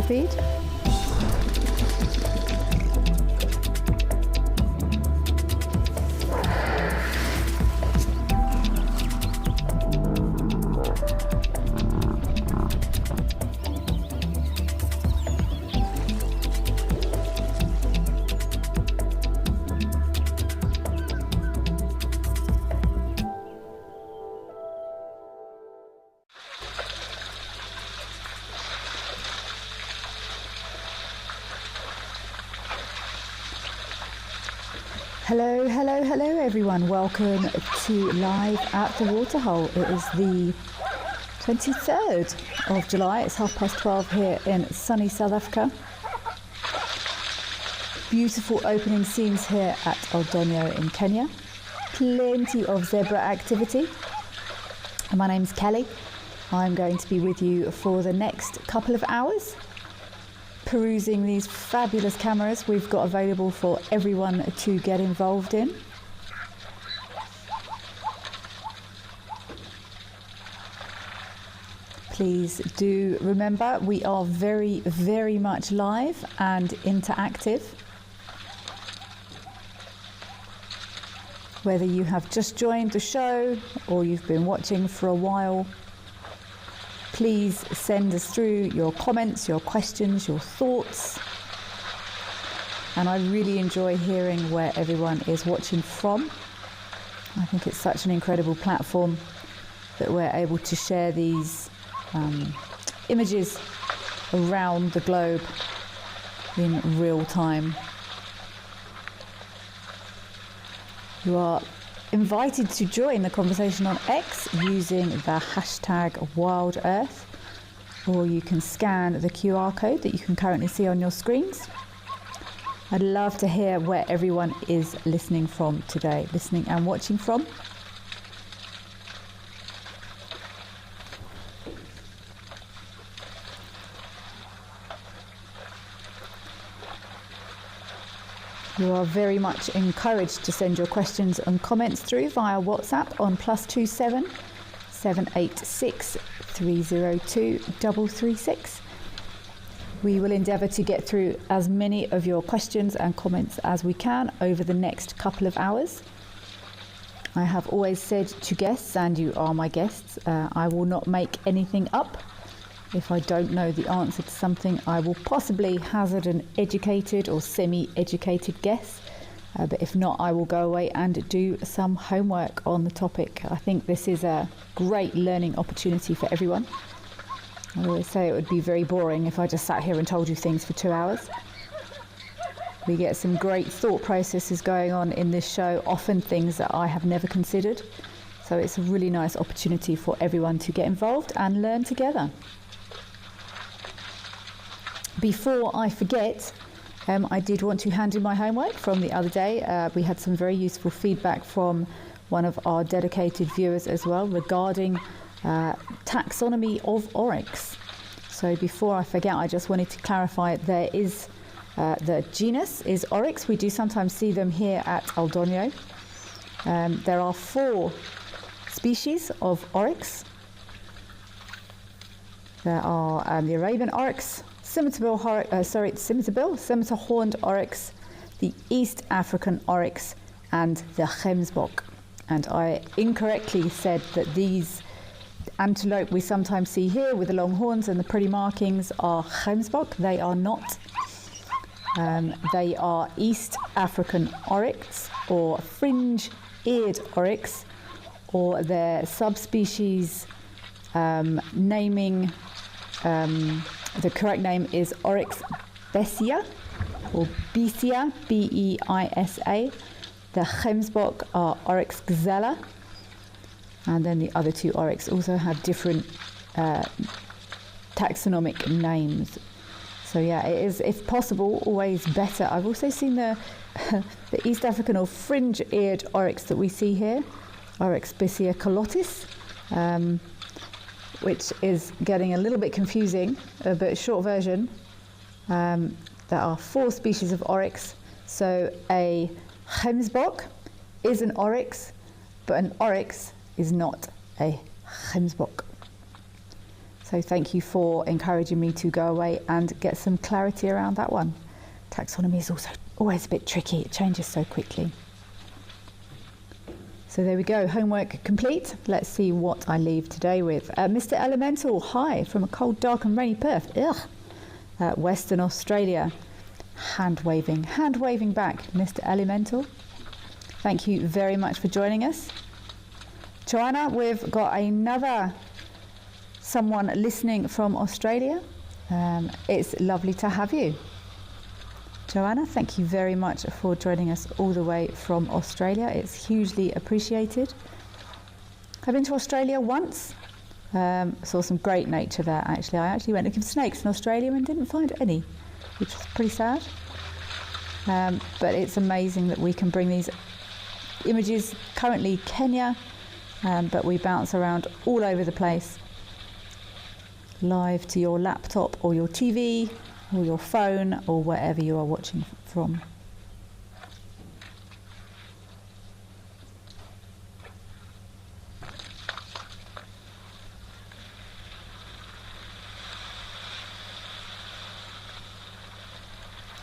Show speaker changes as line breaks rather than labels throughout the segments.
copied. Hello, hello, hello everyone. Welcome to Live at the Waterhole. It is the 23rd of July. It's 12:30 here in sunny South Africa. Beautiful opening scenes here at Eldonyo in Kenya. Plenty of zebra activity. My name's Kelly. I'm going to be with you for the next couple of hours, perusing these fabulous cameras we've got available for everyone to get involved in. Please do remember we are very, very much live and interactive. Whether you have just joined the show or you've been watching for a while, please send us through your comments, your questions, your thoughts. And I really enjoy hearing where everyone is watching from. I think it's such an incredible platform that we're able to share these images around the globe in real time. You are invited to join the conversation on X using the hashtag WildEarth, or you can scan the QR code that you can currently see on your screens. I'd love to hear where everyone is listening from today, listening and watching from. You are very much encouraged to send your questions and comments through via WhatsApp on +27 786 302 336. We will endeavour to get through as many of your questions and comments as we can over the next couple of hours. I have always said to guests, and you are my guests, I will not make anything up. If I don't know the answer to something, I will possibly hazard an educated or semi-educated guess. But if not, I will go away and do some homework on the topic. I think this is a great learning opportunity for everyone. I always say it would be very boring if I just sat here and told you things for 2 hours. We get some great thought processes going on in this show, often things that I have never considered. So it's a really nice opportunity for everyone to get involved and learn together. Before I forget, I did want to hand in my homework from the other day. We had some very useful feedback from one of our dedicated viewers as well regarding taxonomy of oryx. So before I forget, I just wanted to clarify there is the genus is oryx. We do sometimes see them here at Eldonyo. There are 4 species of oryx. There are the Arabian oryx, scimitar horned oryx, the East African oryx, and the gemsbok. And I incorrectly said that these antelope we sometimes see here with the long horns and the pretty markings are gemsbok. They are not. They are East African oryx or fringe-eared oryx, or their subspecies naming. The correct name is Oryx besia, or besia, B-E-I-S-A. The gemsbok are Oryx gazella, and then the other 2 oryx also have different taxonomic names. So yeah, it is, if possible, always better. I've also seen the East African or fringe-eared oryx that we see here, Oryx besia calotis, which is getting a little bit confusing, but short version, there are 4 species of oryx. So a gemsbok is an oryx, but an oryx is not a gemsbok. So thank you for encouraging me to go away and get some clarity around that one. Taxonomy is also always a bit tricky. It changes so quickly. So there we go, homework complete. Let's see what I leave today with. Mr. Elemental, hi, from a cold, dark and rainy Perth. Ugh. Western Australia. Hand waving back, Mr. Elemental. Thank you very much for joining us. Joanna, we've got another someone listening from Australia. It's lovely to have you. Joanna, thank you very much for joining us all the way from Australia. It's hugely appreciated. I've been to Australia once. Saw some great nature there, actually. I actually went looking for snakes in Australia and didn't find any, which was pretty sad. But it's amazing that we can bring these images, currently Kenya, but we bounce around all over the place, live to your laptop or your TV or your phone or wherever you are watching from.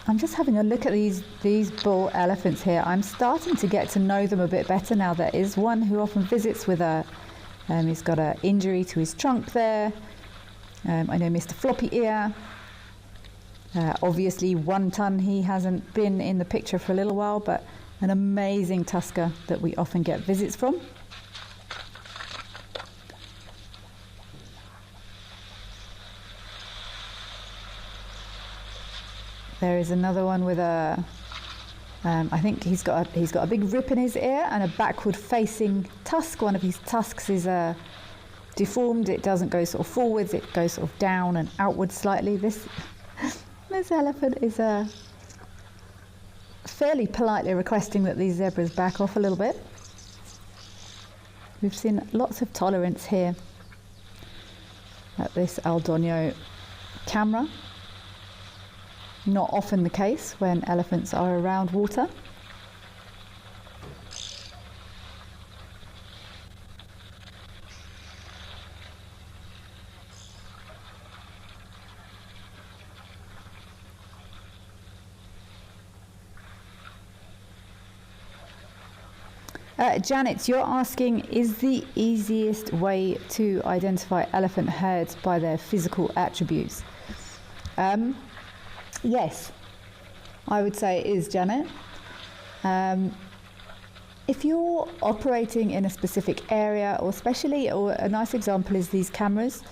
I'm just having a look at these bull elephants here. I'm starting to get to know them a bit better now. There is one who often visits with he's got an injury to his trunk there. I know Mr. Floppy Ear. Obviously 1 ton, he hasn't been in the picture for a little while, but an amazing tusker that we often get visits from. There is another one with I think he's got a big rip in his ear and a backward facing tusk. One of his tusks is deformed. It doesn't go sort of forwards, it goes sort of down and outwards slightly. This elephant is fairly politely requesting that these zebras back off a little bit. We've seen lots of tolerance here at this Aldonio camera. Not often the case when elephants are around water. Janet, you're asking, is the easiest way to identify elephant herds by their physical attributes? Yes, I would say it is, Janet. If you're operating in a specific area, or a nice example is these cameras,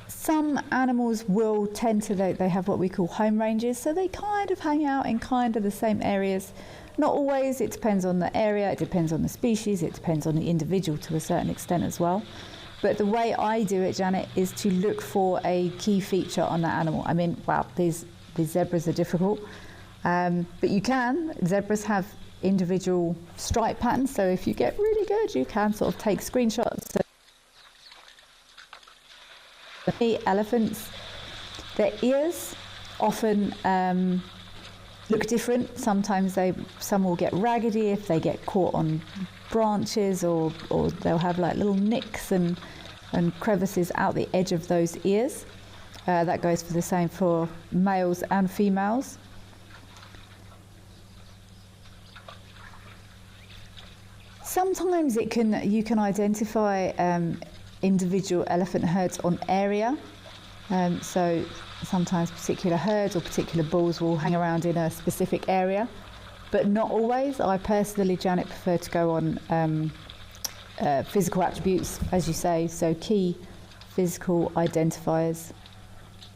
some animals will tend to, they have what we call home ranges, so they kind of hang out in kind of the same areas. Not always, it depends on the area, it depends on the species, it depends on the individual to a certain extent as well. But the way I do it, Janet, is to look for a key feature on that animal. I mean, wow, these zebras are difficult, but you can. Zebras have individual stripe patterns, so if you get really good, you can sort of take screenshots. The elephants, their ears often look different. Sometimes some will get raggedy if they get caught on branches, or they'll have like little nicks and crevices out the edge of those ears. That goes for the same for males and females. Sometimes you can identify individual elephant herds on area. So sometimes particular herds or particular bulls will hang around in a specific area, but not always. I personally, Janet, prefer to go on physical attributes, as you say, so key physical identifiers.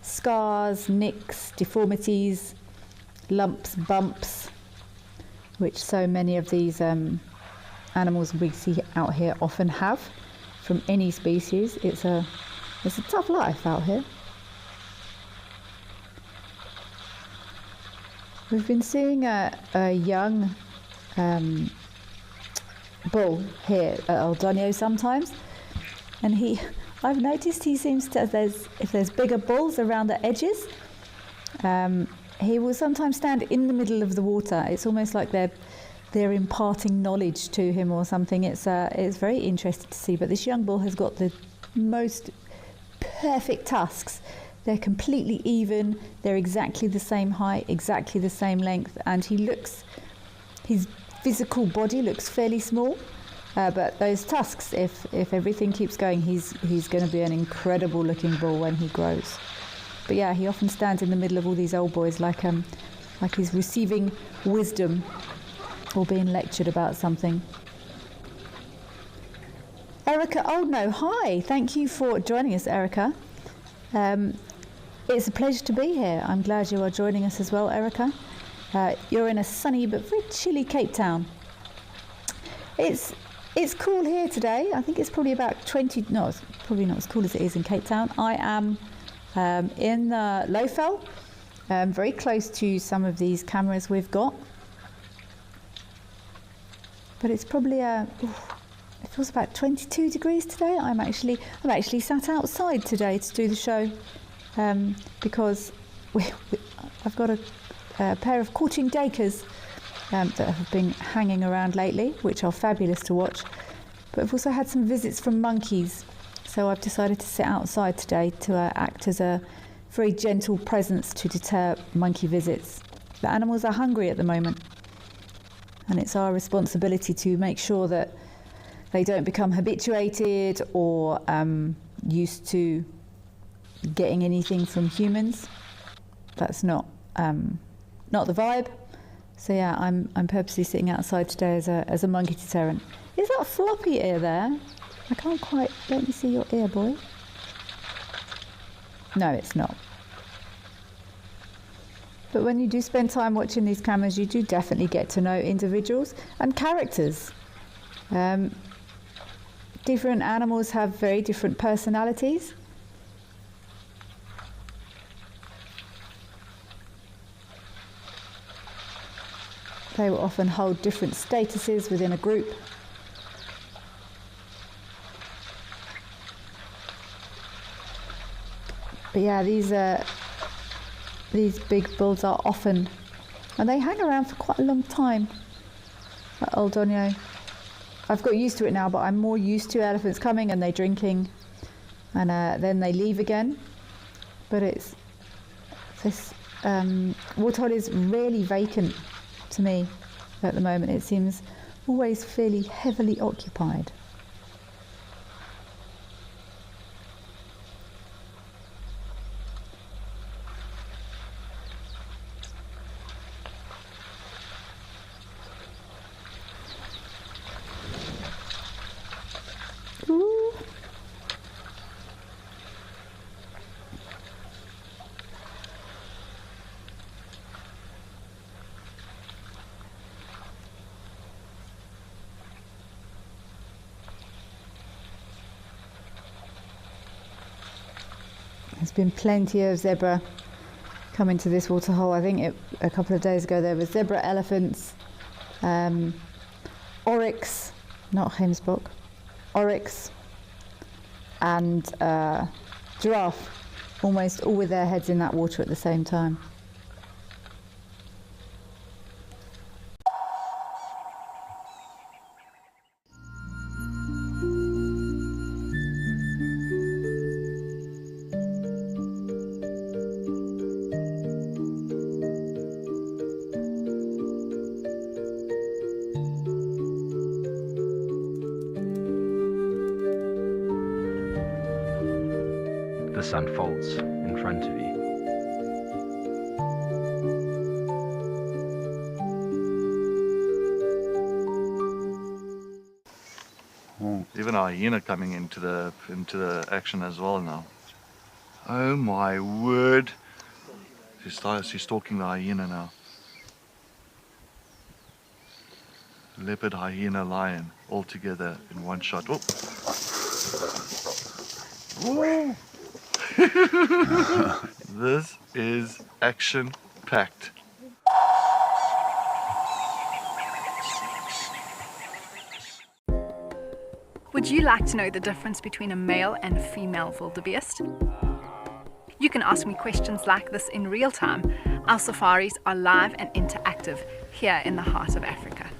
Scars, nicks, deformities, lumps, bumps, which so many of these animals we see out here often have from any species. It's a tough life out here. We've been seeing a young bull here at Aldonio sometimes, and I've noticed he seems to, if there's bigger bulls around the edges, he will sometimes stand in the middle of the water. It's almost like they're imparting knowledge to him or something. It's very interesting to see. But this young bull has got the most perfect tusks. They're completely even, they're exactly the same height, exactly the same length, and his physical body looks fairly small, but those tusks, if everything keeps going, he's going to be an incredible looking bull when he grows. But yeah, he often stands in the middle of all these old boys like he's receiving wisdom or being lectured about something. Erica Oldno, hi, thank you for joining us, Erica. It's a pleasure to be here. I'm glad you are joining us as well, Erica. You're in a sunny but very chilly Cape Town. It's cool here today. I think it's probably about 20, no, it's probably not as cool as it is in Cape Town. I am in Lowfell, very close to some of these cameras we've got. But it's probably it feels about 22 degrees today. I'm actually sat outside today to do the show because I've got a pair of courting duikers that have been hanging around lately, which are fabulous to watch. But I've also had some visits from monkeys, so I've decided to sit outside today to act as a very gentle presence to deter monkey visits. The animals are hungry at the moment, and it's our responsibility to make sure that they don't become habituated or used to getting anything from humans. That's not the vibe. So yeah, I'm purposely sitting outside today as a monkey deterrent. Is that a floppy ear there? I can't quite. Let me see your ear, boy. No, it's not. But when you do spend time watching these cameras, you do definitely get to know individuals and characters. Different animals have very different personalities. They will often hold different statuses within a group. But yeah, these big bulls are often, and they hang around for quite a long time. Like Old Donio. I've got used to it now, but I'm more used to elephants coming and they're drinking, and then they leave again. But this waterhole is rarely vacant to me at the moment. It seems always fairly heavily occupied. Ooh. There's been plenty of zebra coming to this waterhole. I think a couple of days ago there was zebra, elephants, oryx, not Hemsbok, oryx, and giraffe, almost all with their heads in that water at the same time.
This unfolds in front of you.
Even a hyena coming into the action as well now. Oh my word! She's stalking the hyena now. Leopard, hyena, lion, all together in one shot. Oh. Whoa. This is action-packed.
Would you like to know the difference between a male and female wildebeest? You can ask me questions like this in real time. Our safaris are live and interactive here in the heart of Africa.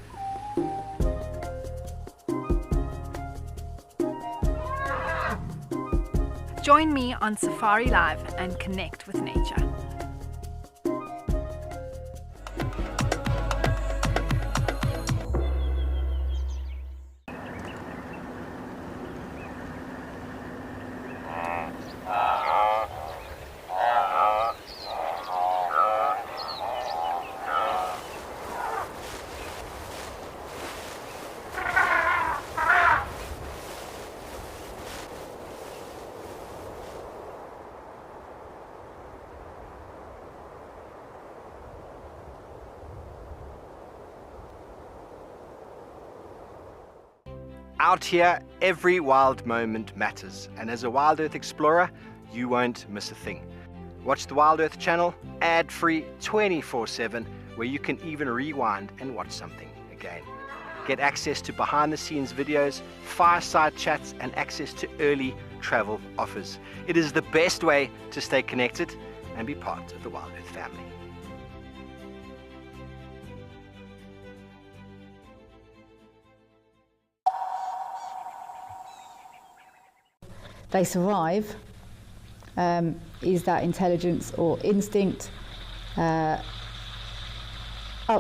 Join me on Safari Live and connect with nature.
Out here, every wild moment matters, and as a Wild Earth explorer, you won't miss a thing. Watch the Wild Earth channel, ad-free 24/7, where you can even rewind and watch something again. Get access to behind-the-scenes videos, fireside chats, and access to early travel offers. It is the best way to stay connected and be part of the Wild Earth family.
They survive. Is that intelligence or instinct up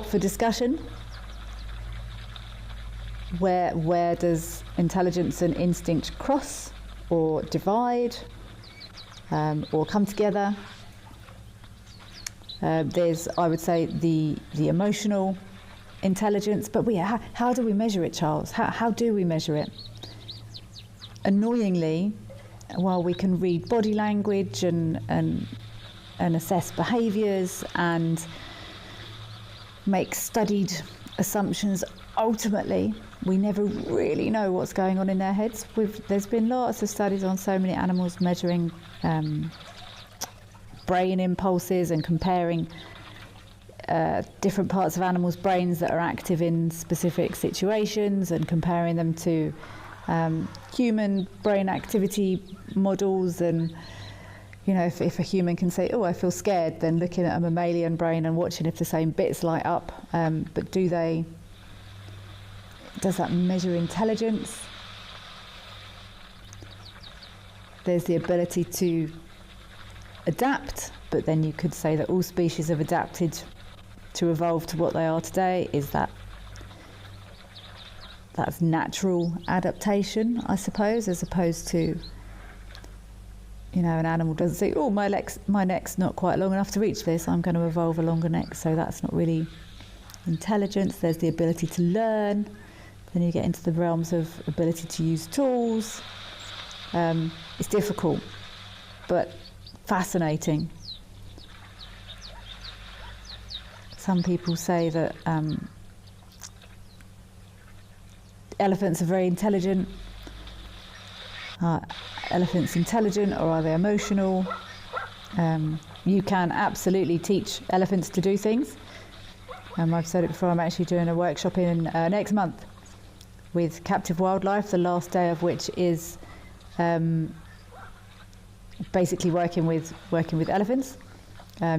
for discussion? Where does intelligence and instinct cross or divide or come together? There's, I would say, the emotional intelligence, but how do we measure it, Charles? How do we measure it? Annoyingly, while we can read body language and assess behaviours and make studied assumptions, ultimately we never really know what's going on in their heads. There's been lots of studies on so many animals measuring brain impulses and comparing different parts of animals' brains that are active in specific situations and comparing them to human brain activity models. And you know, if a human can say, oh, I feel scared, then looking at a mammalian brain and watching if the same bits light up, but does that measure intelligence? There's the ability to adapt, but then you could say that all species have adapted to evolve to what they are today. That's natural adaptation, I suppose, as opposed to, you know, an animal doesn't say, oh, my neck's not quite long enough to reach this, I'm going to evolve a longer neck. So that's not really intelligence. There's the ability to learn. Then you get into the realms of ability to use tools. It's difficult, but fascinating. Some people say that elephants are very intelligent. Are elephants intelligent, or are they emotional? You can absolutely teach elephants to do things. I've said it before, I'm actually doing a workshop in next month with captive wildlife, the last day of which is basically working with elephants,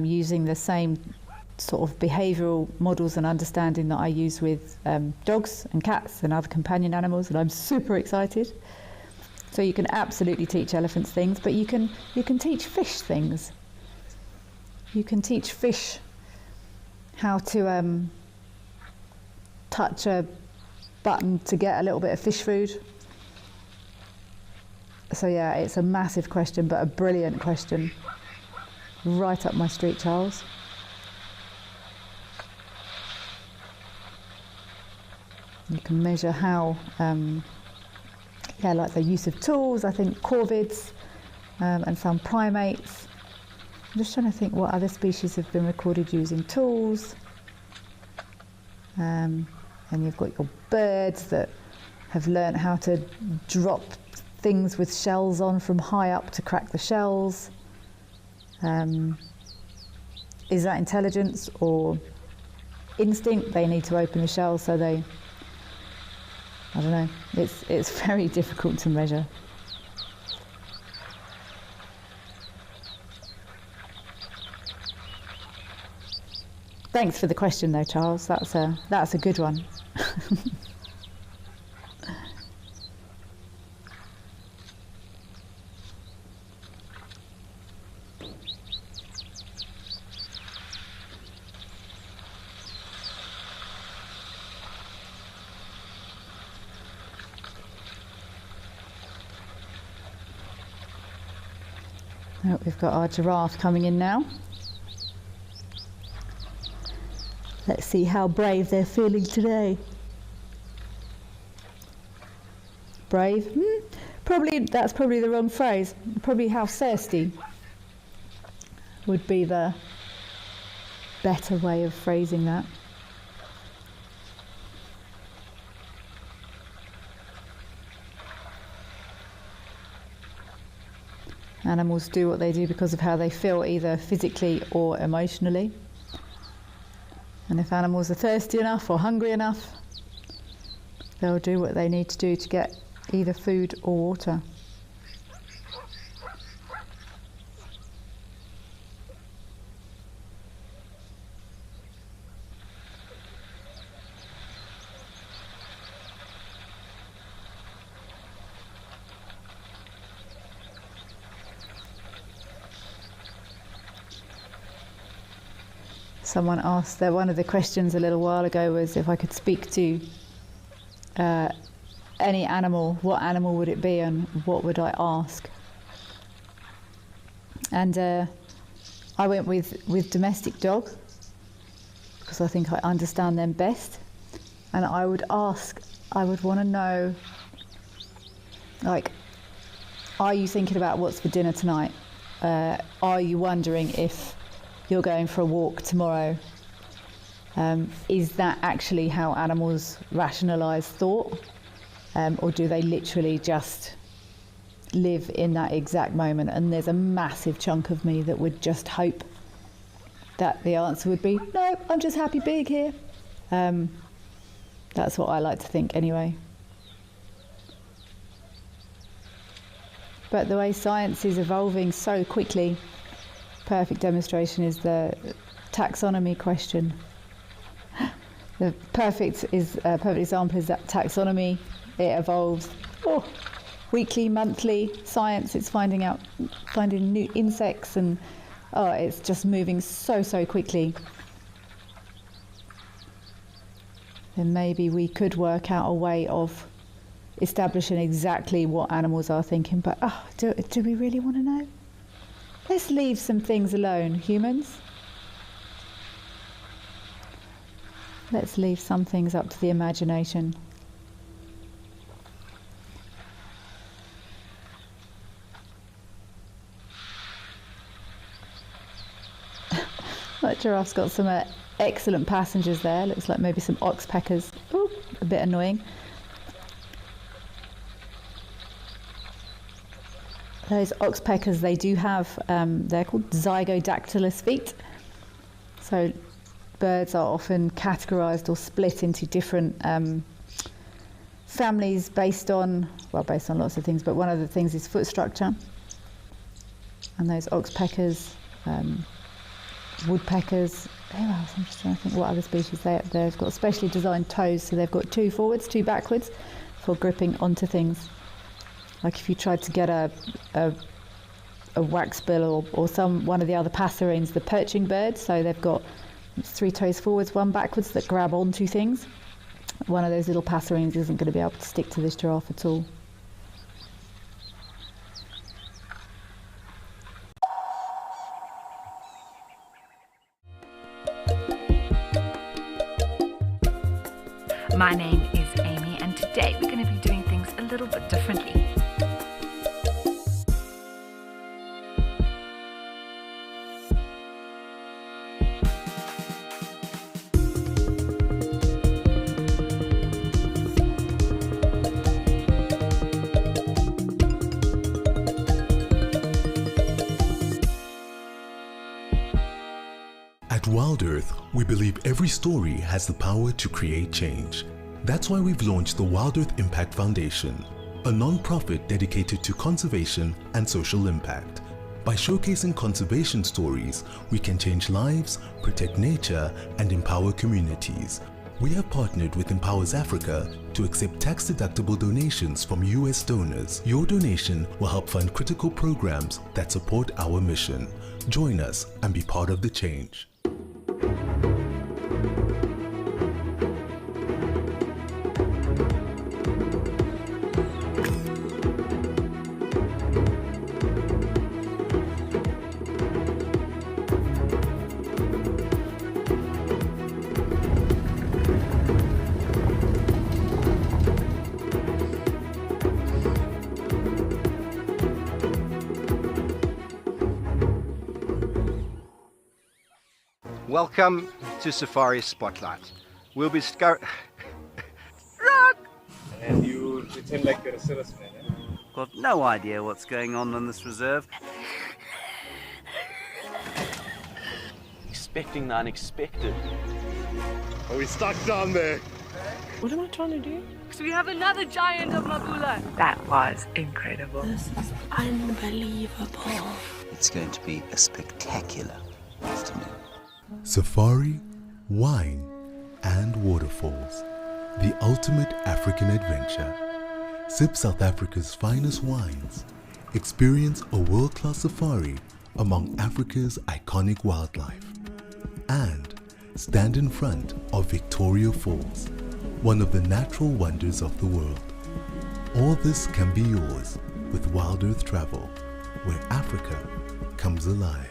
using the same sort of behavioural models and understanding that I use with dogs and cats and other companion animals, and I'm super excited. So you can absolutely teach elephants things, but you can teach fish things. You can teach fish how to touch a button to get a little bit of fish food. So yeah, it's a massive question, but a brilliant question. Right up my street, Charles. You can measure how, like the use of tools, I think corvids and some primates. I'm just trying to think what other species have been recorded using tools. And you've got your birds that have learnt how to drop things with shells on from high up to crack the shells. Is that intelligence or instinct? They need to open the shell, so they, I don't know, it's very difficult to measure. Thanks for the question though, Charles, that's a good one. Oh, we've got our giraffe coming in now. Let's see how brave they're feeling today. Brave? That's probably the wrong phrase. Probably how thirsty would be the better way of phrasing that. Animals do what they do because of how they feel, either physically or emotionally. And if animals are thirsty enough or hungry enough, they'll do what they need to do to get either food or water. Someone asked that one of the questions a little while ago was if I could speak to any animal, what animal would it be and what would I ask? And I went with domestic dog because I think I understand them best. And I would want to know, like, are you thinking about what's for dinner tonight? Are you wondering if you're going for a walk tomorrow? Is that actually how animals rationalise thought? Or do they literally just live in that exact moment? And there's a massive chunk of me that would just hope that the answer would be, no, I'm just happy being here. That's what I like to think anyway. But the way science is evolving so quickly, perfect demonstration is the taxonomy question. The perfect example is that taxonomy. It evolves weekly, monthly. Science, it's finding new insects, and it's just moving so quickly. Then maybe we could work out a way of establishing exactly what animals are thinking. But do we really want to know? Let's leave some things alone, humans. Let's leave some things up to the imagination. That giraffe's got some excellent passengers there. Looks like maybe some oxpeckers. Ooh, a bit annoying. Those oxpeckers, they do have, they're called zygodactylous feet. So birds are often categorised or split into different families based on lots of things, but one of the things is foot structure. And those oxpeckers, woodpeckers, who else? I'm just trying to think what other species they've got specially designed toes, so they've got 2 forwards, 2 backwards for gripping onto things. Like if you tried to get a waxbill or one of the other passerines, the poaching birds, so they've got 3 toes forwards, 1 backwards that grab onto things. One of those little passerines isn't going to be able to stick to this giraffe at all.
My name is Amy, and today we're going to be doing things a little bit differently.
At Wild Earth, we believe every story has the power to create change. That's why we've launched the Wild Earth Impact Foundation, a non-profit dedicated to conservation and social impact. By showcasing conservation stories, we can change lives, protect nature, and empower communities. We have partnered with Empowers Africa to accept tax-deductible donations from US donors. Your donation will help fund critical programs that support our mission. Join us and be part of the change.
Welcome to Safari Spotlight. We'll be
And you pretend like you're a serviceman, eh?
Got no idea what's going on this reserve.
Expecting the unexpected.
Are we stuck down there?
What am I trying to do?
Because we have another giant of Mabula.
That was incredible.
This is unbelievable.
It's going to be a spectacular afternoon.
Safari, wine, and waterfalls. The ultimate African adventure. Sip South Africa's finest wines. Experience a world-class safari among Africa's iconic wildlife. And stand in front of Victoria Falls, one of the natural wonders of the world. All this can be yours with Wild Earth Travel, where Africa comes alive.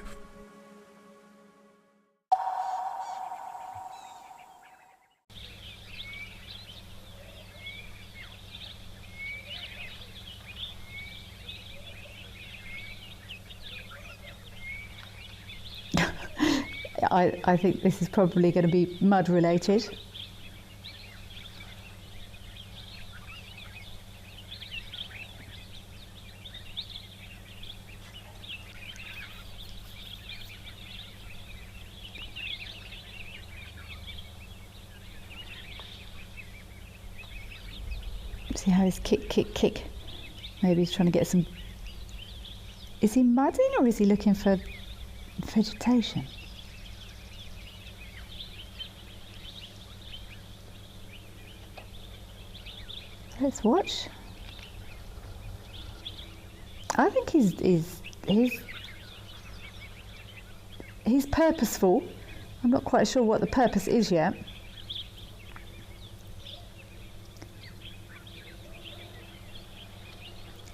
I think this is probably going to be mud related. See how he's kick. Maybe he's trying to get some... Is he mudding or is he looking for vegetation? Let's watch. I think he's purposeful. I'm not quite sure what the purpose is yet.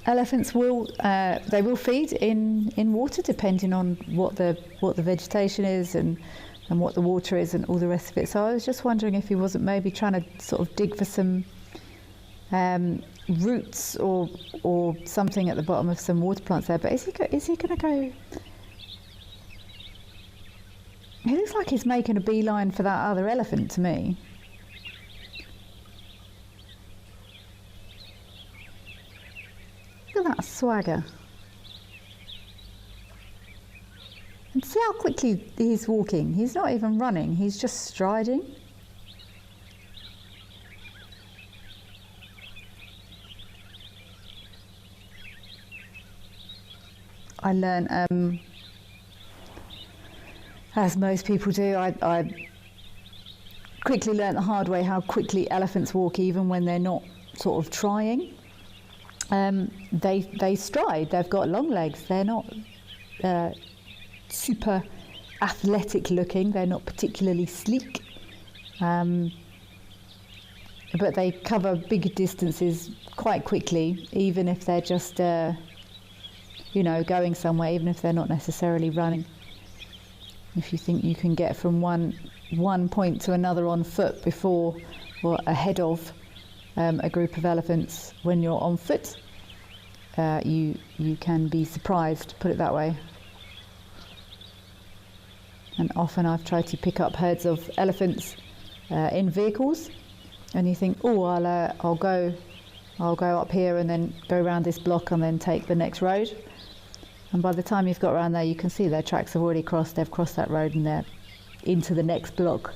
Elephants will feed in water depending on what the vegetation is and what the water is and all the rest of it. So I was just wondering if he wasn't maybe trying to sort of dig for some roots or something at the bottom of some water plants there. But is he going to go? He looks like he's making a beeline for that other elephant to me. Look at that swagger. And see how quickly he's walking. He's not even running, he's just striding. I learned, as most people do, I quickly learned the hard way how quickly elephants walk even when they're not sort of trying. They stride, they've got long legs, they're not super athletic looking, they're not particularly sleek, but they cover bigger distances quite quickly, even if they're just going somewhere, even if they're not necessarily running. If you think you can get from one point to another on foot before or ahead of a group of elephants when you're on foot, you can be surprised, put it that way. And often I've tried to pick up herds of elephants in vehicles, and you think, oh, I'll go up here and then go around this block and then take the next road. And by the time you've got around there, you can see their tracks have already crossed. They've crossed that road and they're into the next block.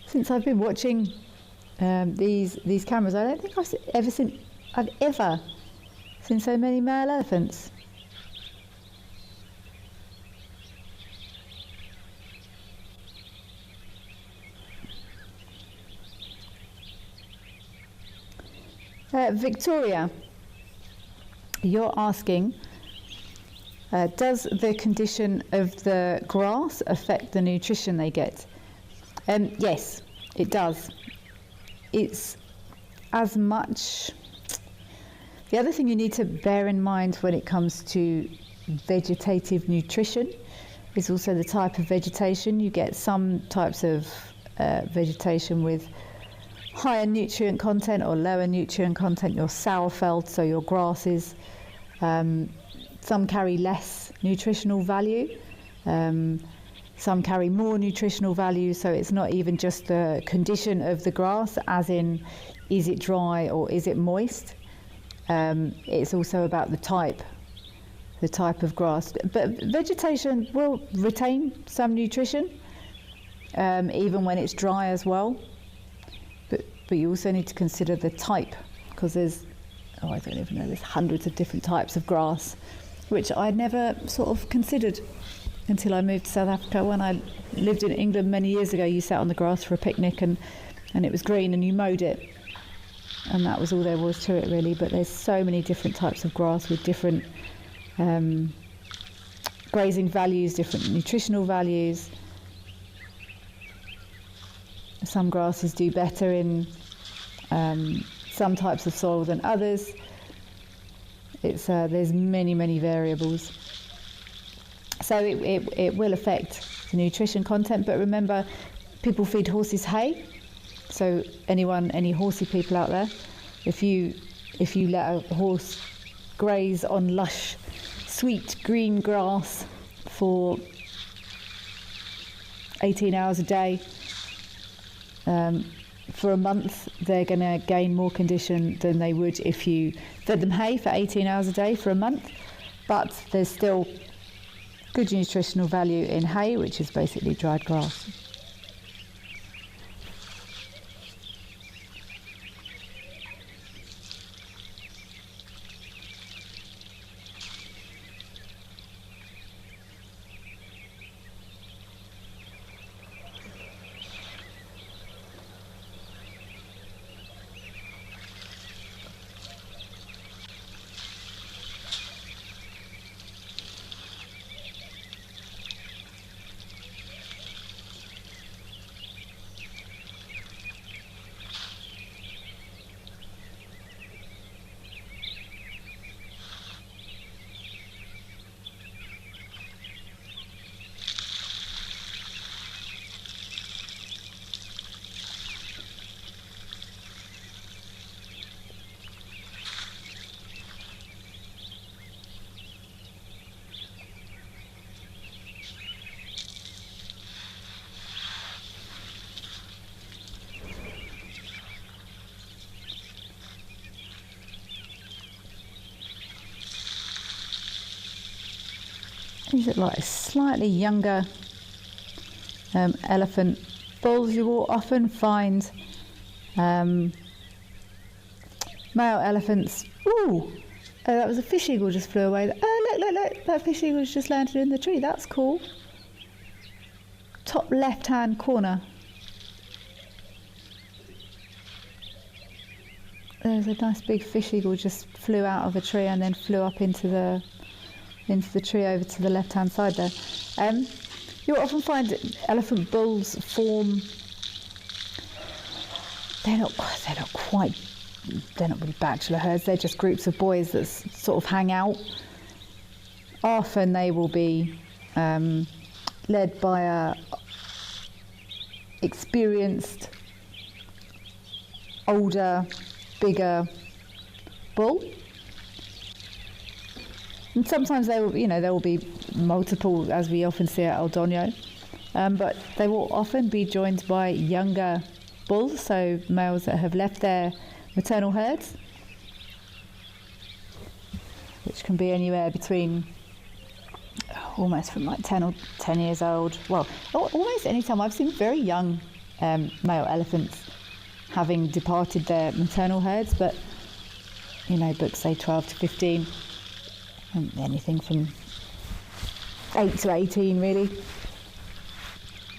Since I've been watching these cameras, I don't think I've ever seen so many male elephants. Victoria, you're asking, does the condition of the grass affect the nutrition they get? Yes, it does. It's as much... The other thing you need to bear in mind when it comes to vegetative nutrition is also the type of vegetation. You get some types of vegetation with higher nutrient content or lower nutrient content, your Sauerfeld, so your grasses. Some carry less nutritional value. Some carry more nutritional value, so it's not even just the condition of the grass, as in, is it dry or is it moist? It's also about the type of grass. But vegetation will retain some nutrition, even when it's dry as well. But you also need to consider the type, because there's, I don't even know, there's hundreds of different types of grass, which I'd never sort of considered until I moved to South Africa. When I lived in England many years ago, you sat on the grass for a picnic and it was green and you mowed it. And that was all there was to it, really. But there's so many different types of grass with different grazing values, different nutritional values. Some grasses do better in some types of soil than others. There's many variables. So it will affect the nutrition content, but remember, people feed horses hay. So any horsey people out there, if you let a horse graze on lush, sweet green grass for 18 hours a day, for a month, they're going to gain more condition than they would if you fed them hay for 18 hours a day for a month. But there's still good nutritional value in hay, which is basically dried grass. These are like slightly younger elephant bulls. You will often find male elephants. Ooh, that was a fish eagle just flew away. Oh, look, that fish eagle's just landed in the tree. That's cool. Top left-hand corner. There's a nice big fish eagle just flew out of a tree and then flew up into the tree over to the left-hand side there. You'll often find elephant bulls form. They're not really bachelor herds. They're just groups of boys that sort of hang out. Often they will be led by a experienced, older, bigger bull. And sometimes there will be multiple, as we often see at El Doño, but they will often be joined by younger bulls, so males that have left their maternal herds, which can be anywhere between almost from like 10 years old. Well, almost any time. I've seen very young male elephants having departed their maternal herds, but books say 12 to 15. Anything from 8 to 18 really,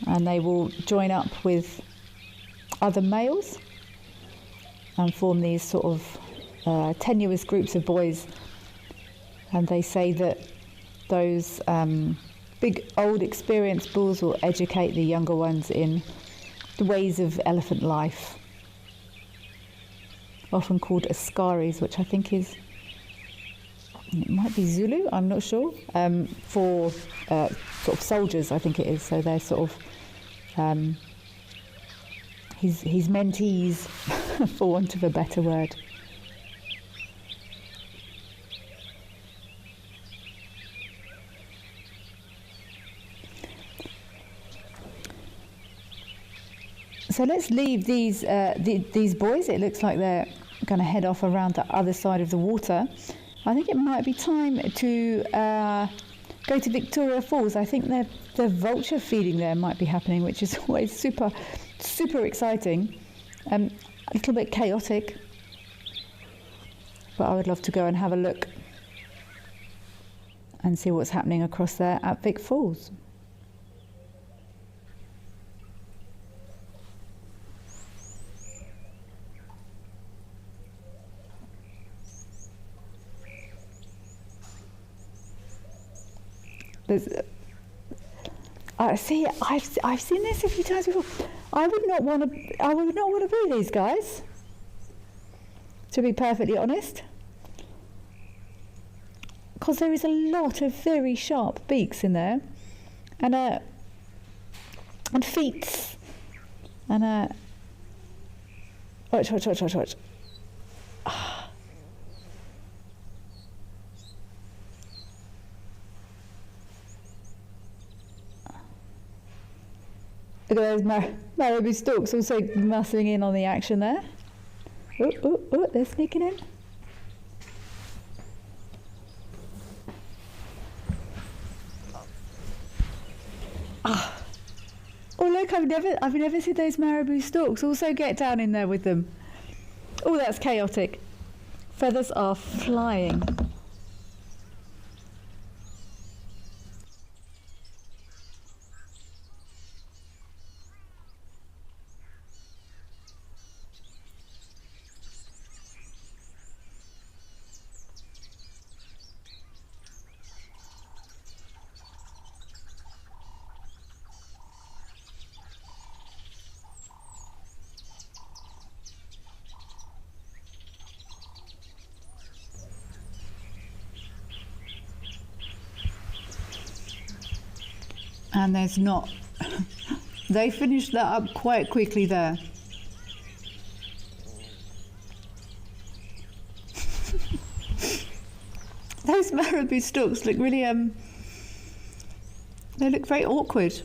and they will join up with other males and form these sort of tenuous groups of boys, and they say that those big old experienced bulls will educate the younger ones in the ways of elephant life, often called askaris, which I think is, it might be Zulu, I'm not sure, for sort of soldiers, I think it is. So they're sort of his mentees, for want of a better word. So let's leave these boys. It looks like they're going to head off around the other side of the water. I think it might be time to go to Victoria Falls. I think the vulture feeding there might be happening, which is always super exciting. A little bit chaotic, but I would love to go and have a look and see what's happening across there at Vic Falls. I've seen this a few times before. I would not want to be these guys, to be perfectly honest, because there is a lot of very sharp beaks in there, and feet, and watch. Look at those marabou stalks also muscling in on the action there. Oh, they're sneaking in. Oh look, I've never seen those marabou stalks also get down in there with them. Oh, that's chaotic. Feathers are flying. And there's not. They finished that up quite quickly there. Those marabou stalks look really, they look very awkward.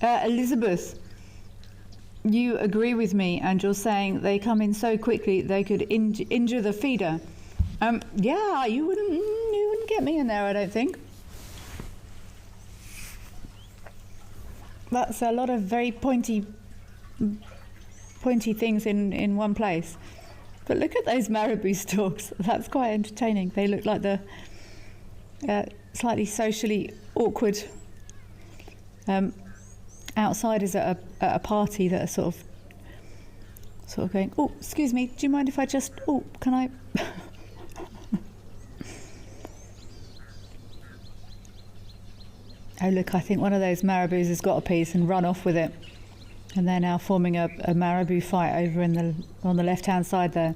Elizabeth, you agree with me, and you're saying they come in so quickly they could injure the feeder. Yeah, you wouldn't get me in there, I don't think. That's a lot of very pointy things in one place. But look at those marabou stalks. That's quite entertaining. They look like the slightly socially awkward outsiders at a party that are sort of going, oh, excuse me, do you mind if I just, oh, can I? Oh look, I think one of those marabous has got a piece and run off with it, and they're now forming a marabou fight over on the left hand side there.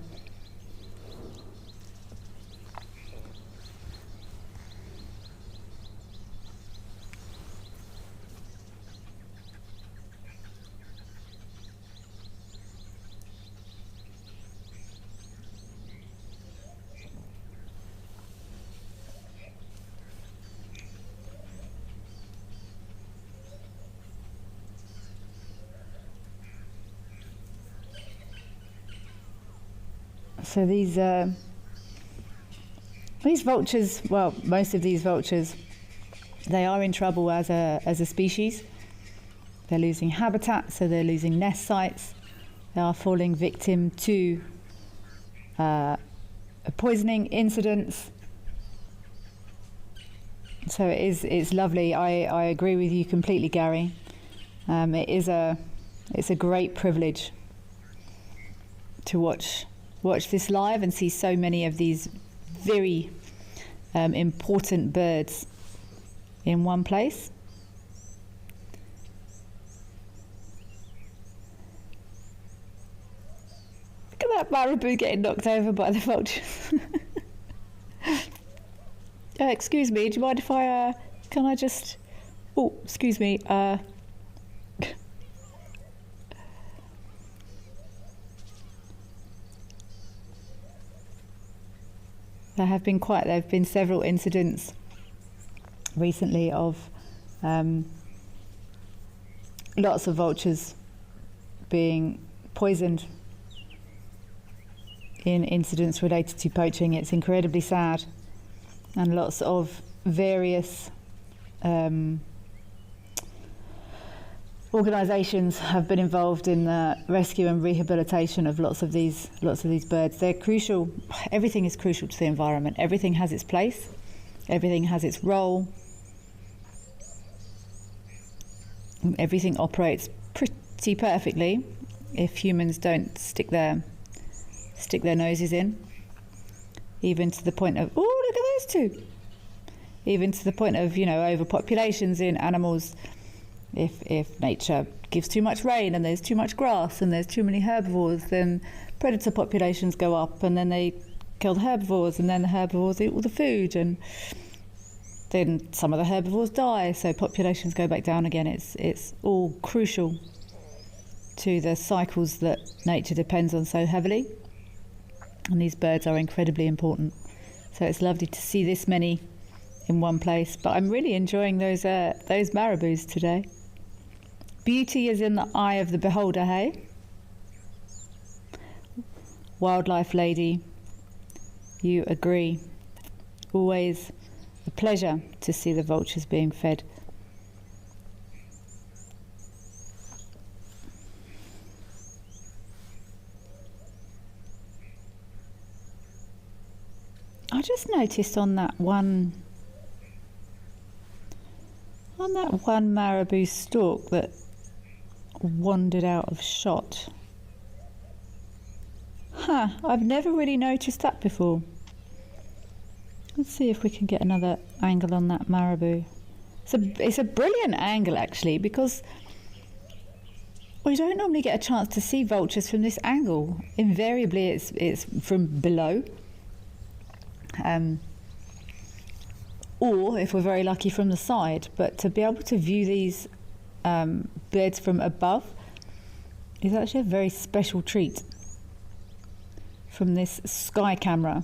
So these vultures, well, most of these vultures, they are in trouble as a species. They're losing habitat, so they're losing nest sites. They are falling victim to poisoning incidents. So it's lovely. I agree with you completely, Gary. It's a great privilege to watch this live and see so many of these very important birds in one place. Look at that marabou getting knocked over by the vultures. Excuse me, do you mind if can I just... Oh, excuse me, There have been several incidents recently of lots of vultures being poisoned in incidents related to poaching. It's incredibly sad, and lots of various organisations have been involved in the rescue and rehabilitation of lots of these birds. They're crucial. Everything is crucial to the environment. Everything has its place. Everything has its role. Everything operates pretty perfectly if humans don't stick their noses in. Even to the point of, oh, look at those two. Even to the point of, overpopulations in animals. If nature gives too much rain and there's too much grass and there's too many herbivores, then predator populations go up, and then they kill the herbivores, and then the herbivores eat all the food, and then some of the herbivores die, so populations go back down again. It's all crucial to the cycles that nature depends on so heavily, and these birds are incredibly important. So it's lovely to see this many in one place, but I'm really enjoying those marabous today. Beauty is in the eye of the beholder, hey? Wildlife lady, you agree. Always a pleasure to see the vultures being fed. I just noticed on that one marabou stalk that wandered out of shot. I've never really noticed that before. Let's see if we can get another angle on that marabou. It's a brilliant angle, actually, because we don't normally get a chance to see vultures from this angle. Invariably it's from below, or if we're very lucky, from the side. But to be able to view these birds from above is actually a very special treat from this sky camera.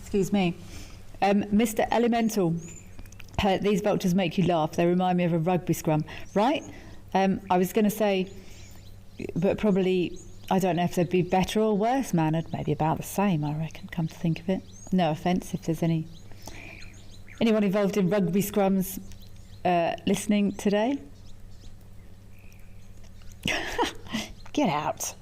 Excuse me. Mr. Elemental, these vultures make you laugh. They remind me of a rugby scrum, right? I was going to say, but probably, I don't know if they'd be better or worse mannered. Maybe about the same, I reckon, come to think of it. No offence if there's anyone involved in rugby scrums listening today. Get out.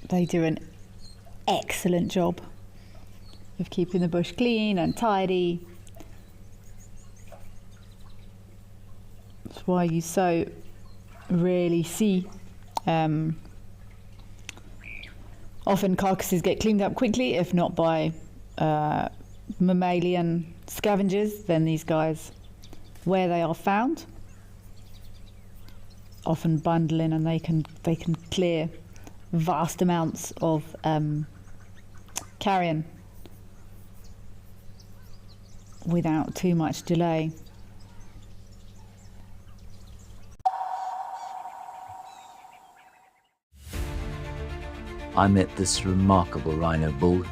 They do an excellent job of keeping the bush clean and tidy. That's why you so rarely see often carcasses get cleaned up quickly, if not by mammalian scavengers. Then these guys, where they are found, often bundle in, and they can clear vast amounts of carrion without too much delay.
I met this remarkable rhino bull,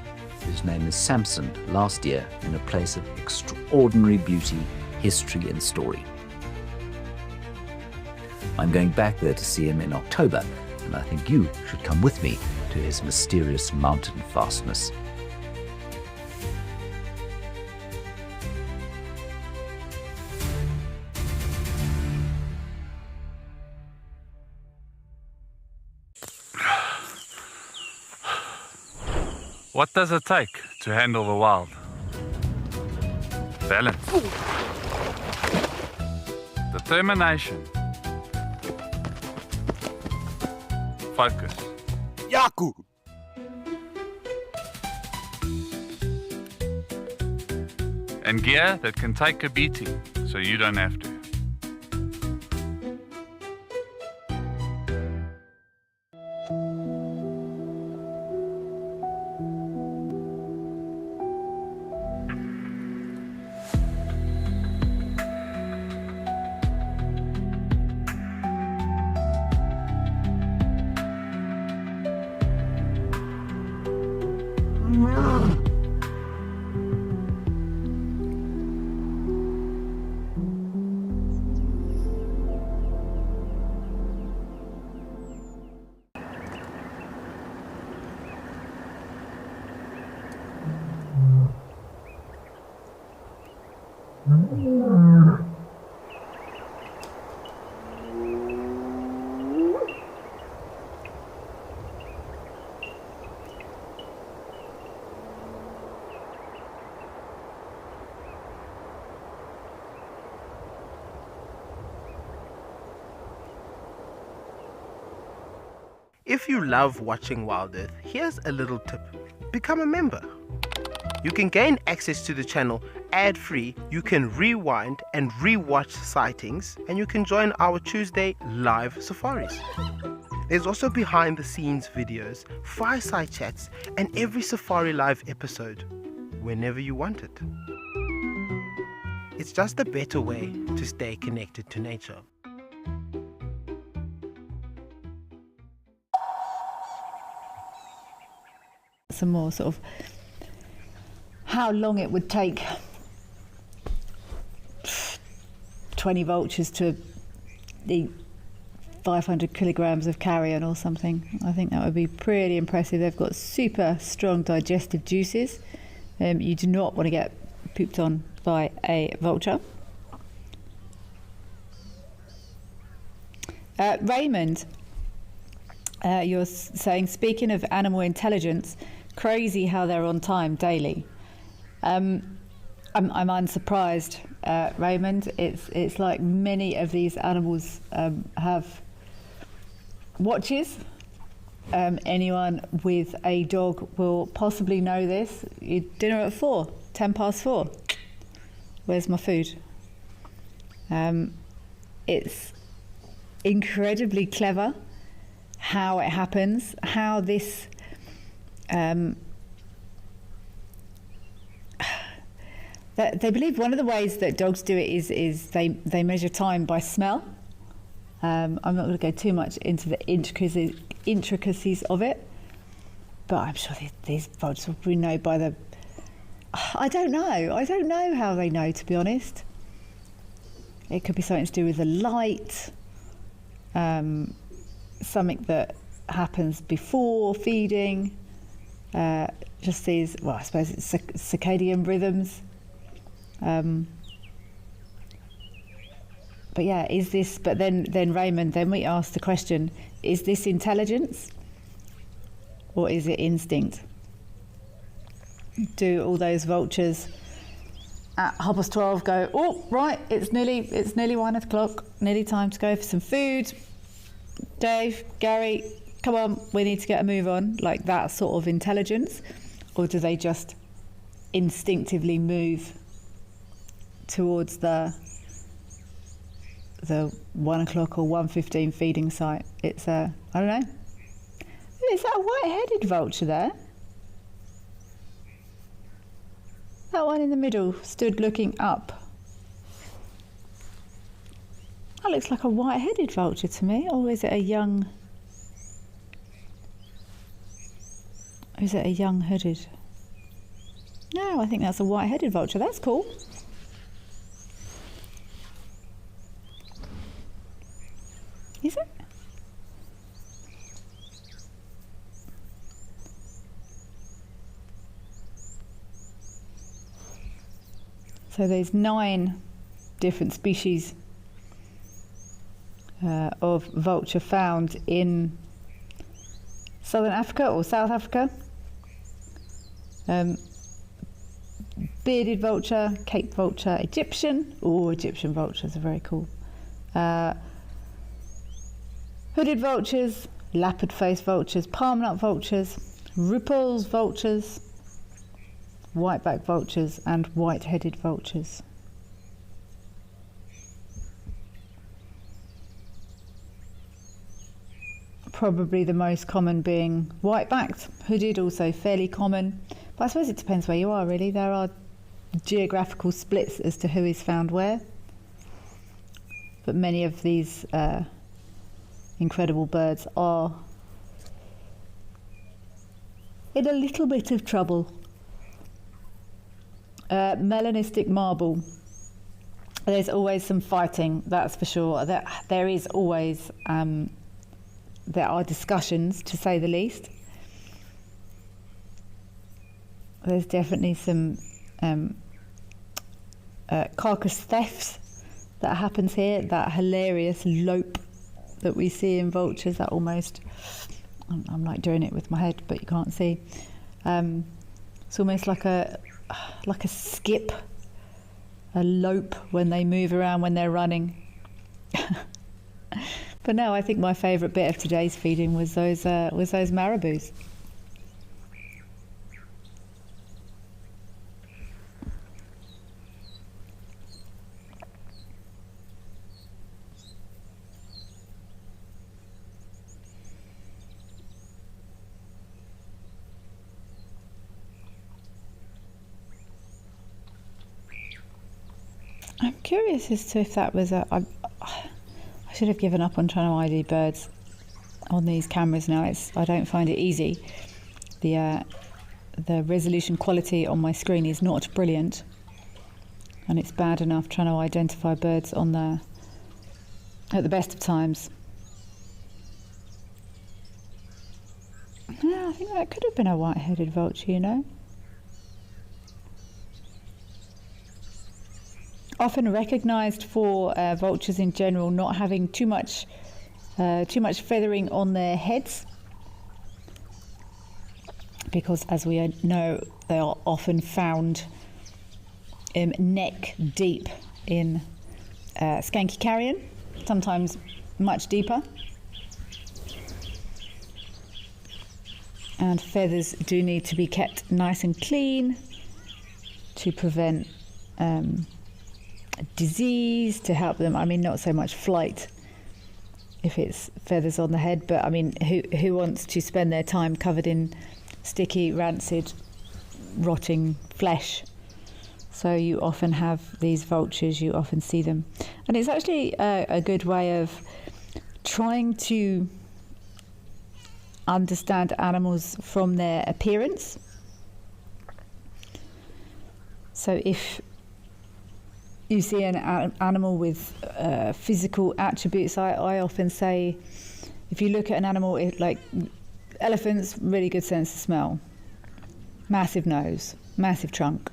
whose name is Samson, last year in a place of extraordinary beauty, history and story. I'm going back there to see him in October, and I think you should come with me to his mysterious mountain fastness.
What does it take to handle the wild? Balance. Determination. Focus.
Yaku! and gear that can take a beating so you don't have to.
If you love watching Wild Earth, here's a little tip. Become a member. You can gain access to the channel ad-free, you can rewind and re-watch sightings, and you can join our Tuesday live safaris. There's also behind the scenes videos, fireside chats, and every safari live episode, whenever you want it. It's just a better way to stay connected to nature.
Some more sort of how long it would take 20 vultures to eat 500 kilograms of carrion or something. I think that would be pretty impressive. They've got super strong digestive juices. You do not want to get pooped on by a vulture. Raymond, you're saying, speaking of animal intelligence, crazy how they're on time daily. I'm unsurprised, Raymond. It's like many of these animals have watches. Anyone with a dog will possibly know this. Dinner at 4, 10 past 4. Where's my food? It's incredibly clever how it happens, how this they believe one of the ways that dogs do it is they measure time by smell. I'm not going to go too much into the intricacies of it, but I'm sure these vultures will probably know by the... I don't know how they know, to be honest. It could be something to do with the light, something that happens before feeding, just these, well, I suppose it's circadian rhythms. But yeah, is this, but then Raymond, then we ask the question, is this intelligence or is it instinct? Do all those vultures at 12:30 go, oh, right, it's nearly 1 o'clock, nearly time to go for some food. Dave, Gary, come on, we need to get a move on, like that sort of intelligence? Or do they just instinctively move towards the 1 o'clock or 1:15 feeding site? It's I don't know. Is that a white-headed vulture there? That one in the middle stood looking up. That looks like a white-headed vulture to me, or is it a young? Is it a young hooded? No, I think that's a white-headed vulture. That's cool. Is it? So there's 9 different species of vulture found in Southern Africa or South Africa. Bearded vulture, Cape vulture, Egyptian. Oh, Egyptian vultures are very cool. Hooded vultures, leopard-faced vultures, palm nut vultures, Ruppel's vultures, white-backed vultures and white-headed vultures. Probably the most common being white-backed, hooded also fairly common, but I suppose it depends where you are really. There are geographical splits as to who is found where, but many of these incredible birds are in a little bit of trouble. Melanistic marble. There's always some fighting, that's for sure. There is always, there are discussions, to say the least. There's definitely some carcass thefts that happens here. That hilarious lope that we see in vultures, that almost, I'm like doing it with my head, but you can't see. It's almost like a skip, a lope when they move around when they're running. But no, I think my favourite bit of today's feeding was those marabous. I'm curious as to if that was I should have given up on trying to ID birds on these cameras now. I don't find it easy. The resolution quality on my screen is not brilliant, and it's bad enough trying to identify birds on there at the best of times. Yeah, I think that could have been a white-headed vulture, you know. Often recognised for vultures in general not having too much feathering on their heads, because as we know, they are often found neck deep in skanky carrion, sometimes much deeper. And feathers do need to be kept nice and clean to prevent disease, to help them. I mean, not so much flight if it's feathers on the head, but I mean, who wants to spend their time covered in sticky, rancid, rotting flesh? So you often have these vultures, you often see them, and it's actually a good way of trying to understand animals from their appearance. So if you see an animal with physical attributes, I often say, if you look at an animal, like elephants, really good sense of smell, massive nose, massive trunk.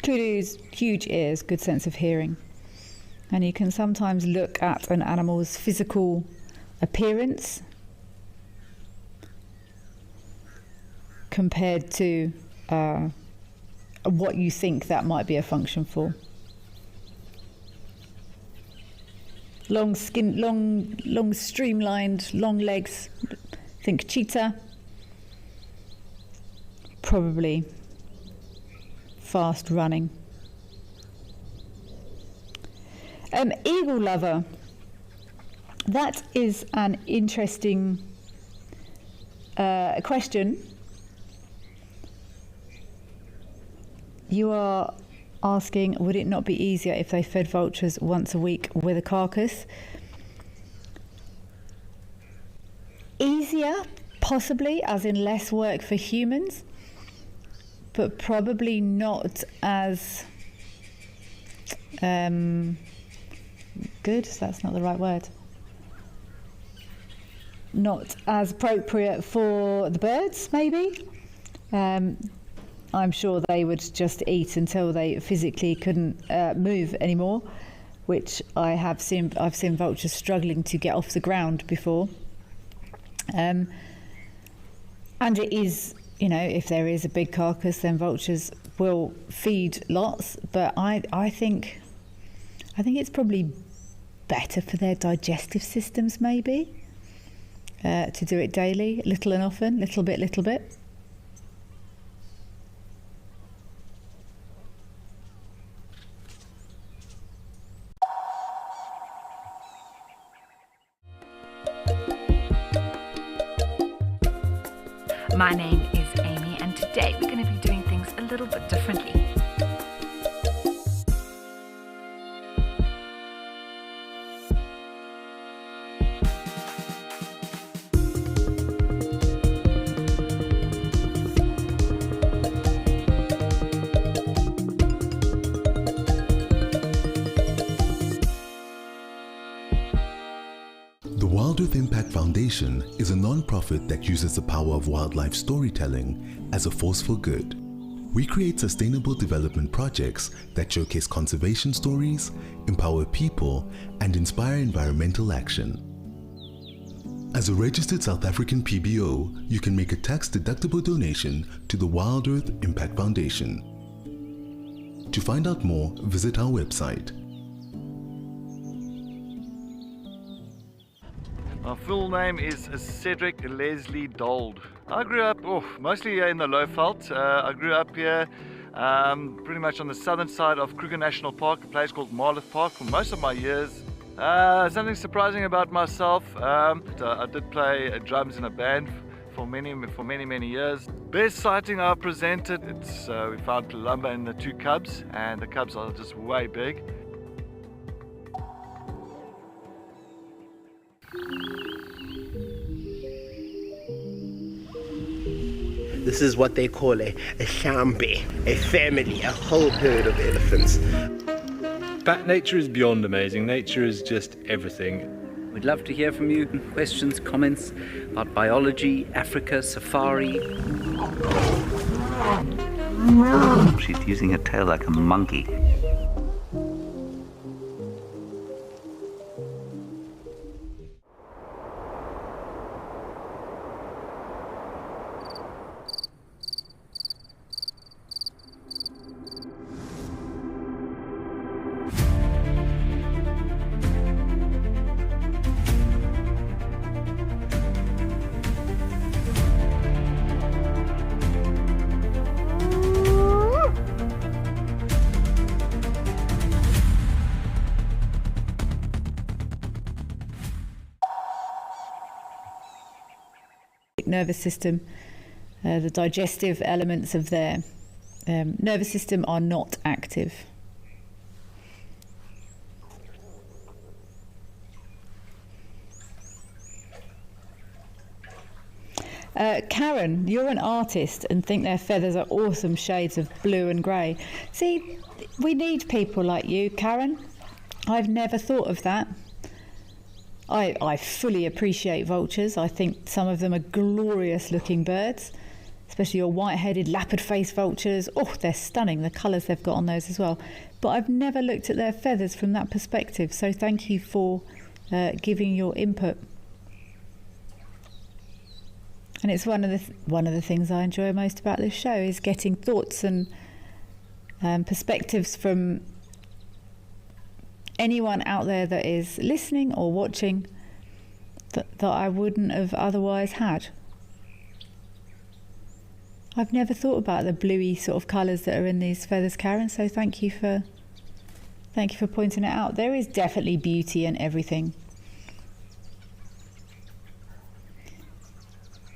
Kudu's, huge ears, good sense of hearing. And you can sometimes look at an animal's physical appearance compared to what you think that might be a function for. Long skin, long streamlined, long legs. Think cheetah. Probably fast running. Eagle lover. That is an interesting question. You are asking, would it not be easier if they fed vultures once a week with a carcass? Easier, possibly, as in less work for humans, but probably not as good. That's not the right word. Not as appropriate for the birds, maybe. I'm sure they would just eat until they physically couldn't move anymore, which I've seen vultures struggling to get off the ground before. And it is, you know, if there is a big carcass, then vultures will feed lots. But I think it's probably better for their digestive systems, maybe, to do it daily, little and often, little bit.
My name is Amy, and today we're going to be doing things a little bit differently.
The Wild Earth Impact Foundation is a non-profit that uses the power of wildlife storytelling as a force for good. We create sustainable development projects that showcase conservation stories, empower people, and inspire environmental action. As a registered South African PBO, you can make a tax-deductible donation to the Wild Earth Impact Foundation. To find out more, visit our website.
My full name is Cedric Leslie Dold. I grew up mostly here in the Lowveld. I grew up here pretty much on the southern side of Kruger National Park, a place called Marlow Park, for most of my years. Something surprising about myself, I did play drums in a band for many years. Best sighting I presented, we found Columba in the 2 cubs, and the cubs are just way big.
This is what they call a shambi, a family, a whole herd of elephants.
But nature is beyond amazing. Nature is just everything.
We'd love to hear from you. Questions, comments about biology, Africa, safari. She's using her tail like a monkey.
Nervous system, the digestive elements of their nervous system are not active. Karen, you're an artist and think their feathers are awesome shades of blue and grey. See, we need people like you, Karen. I've never thought of that. I fully appreciate vultures. I think some of them are glorious looking birds, especially your white-headed leopard-faced vultures. Oh, they're stunning, the colours they've got on those as well. But I've never looked at their feathers from that perspective, so thank you for giving your input. And it's one of the things I enjoy most about this show is getting thoughts and perspectives from anyone out there that is listening or watching that I wouldn't have otherwise had. I've never thought about the bluey sort of colours that are in these feathers, Karen, so thank you for pointing it out. There is definitely beauty in everything.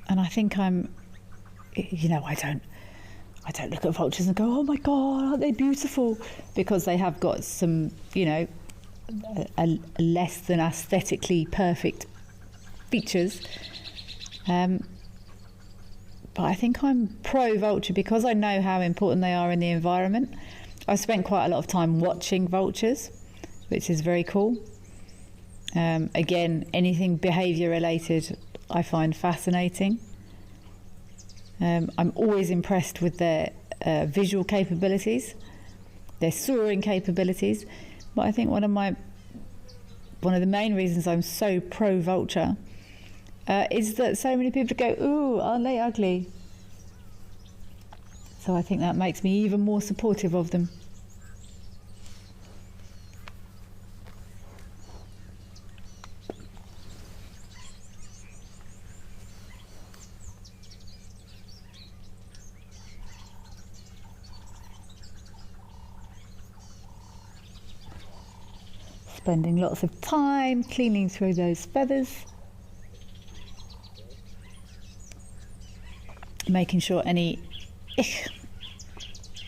And I think I don't look at vultures and go, oh my God, aren't they beautiful? Because they have got some, a less than aesthetically perfect features. But I think I'm pro-vulture because I know how important they are in the environment. I've spent quite a lot of time watching vultures, which is very cool. Again, anything behaviour related I find fascinating. I'm always impressed with their visual capabilities, their soaring capabilities. But I think one of the main reasons I'm so pro-vulture is that so many people go, ooh, aren't they ugly? So I think that makes me even more supportive of them. Spending lots of time cleaning through those feathers. making sure any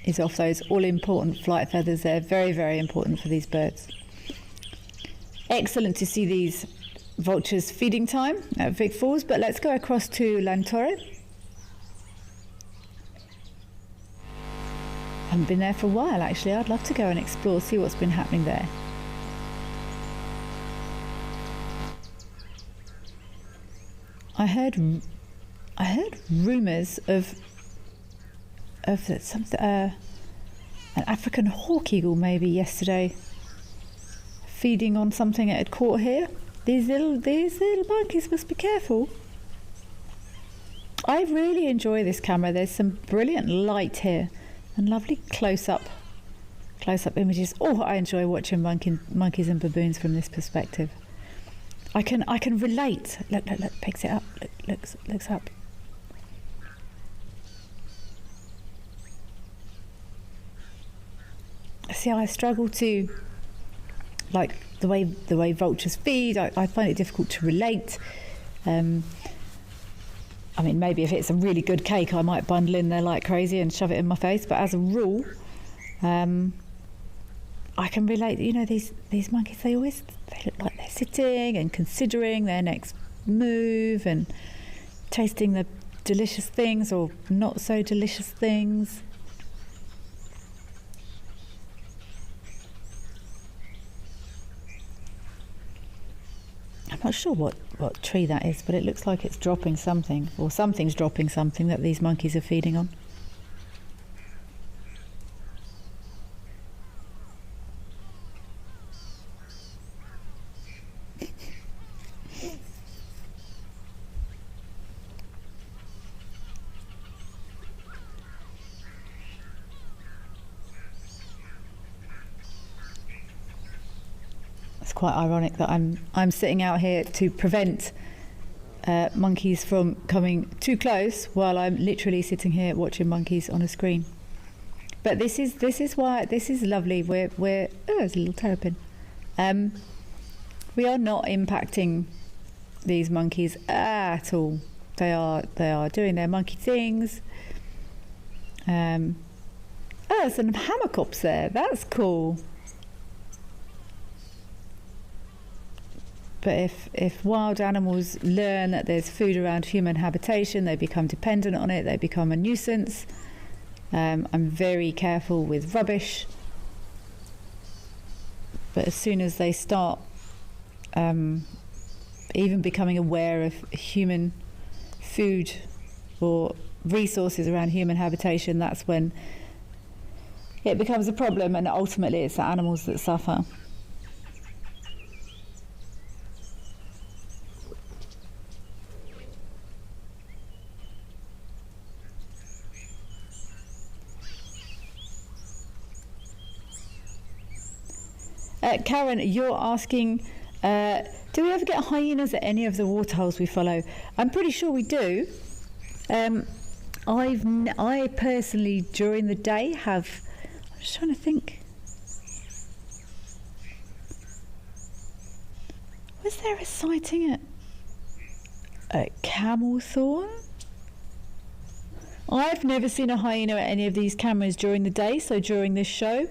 is off those all important flight feathers. They're very, very important for these birds. Excellent to see these vultures feeding time at Vic Falls, but let's go across to Lantore. Haven't been there for a while actually. I'd love to go and explore, see what's been happening there. I heard rumours of an African hawk eagle maybe yesterday feeding on something it had caught here. These little monkeys must be careful. I really enjoy this camera. There's some brilliant light here and lovely close-up images. Oh, I enjoy watching monkeys and baboons from this perspective. I can relate. Look, picks it up. Looks up. See, I struggle to like the way vultures feed. I find it difficult to relate. I mean, maybe if it's a really good cake, I might bundle in there like crazy and shove it in my face. But as a rule, I can relate. You know, these monkeys, they look like they're sitting and considering their next move and tasting the delicious things or not so delicious things. I'm not sure what tree that is, but it looks like it's dropping something, or something's dropping something that these monkeys are feeding on. It's quite ironic that I'm sitting out here to prevent monkeys from coming too close while I'm literally sitting here watching monkeys on a screen. But this is why this is lovely. We're oh, there's a little terrapin. We are not impacting these monkeys at all. They are doing their monkey things. Oh, there's some hammerkops there. That's cool. But if wild animals learn that there's food around human habitation, they become dependent on it, they become a nuisance. I'm very careful with rubbish. But as soon as they start even becoming aware of human food or resources around human habitation, that's when it becomes a problem, and ultimately it's the animals that suffer. Karen, you're asking, do we ever get hyenas at any of the waterholes we follow? I'm pretty sure we do. I personally, during the day, have... I'm just trying to think. Was there a sighting at Camelthorne? I've never seen a hyena at any of these cameras during the day, so during this show.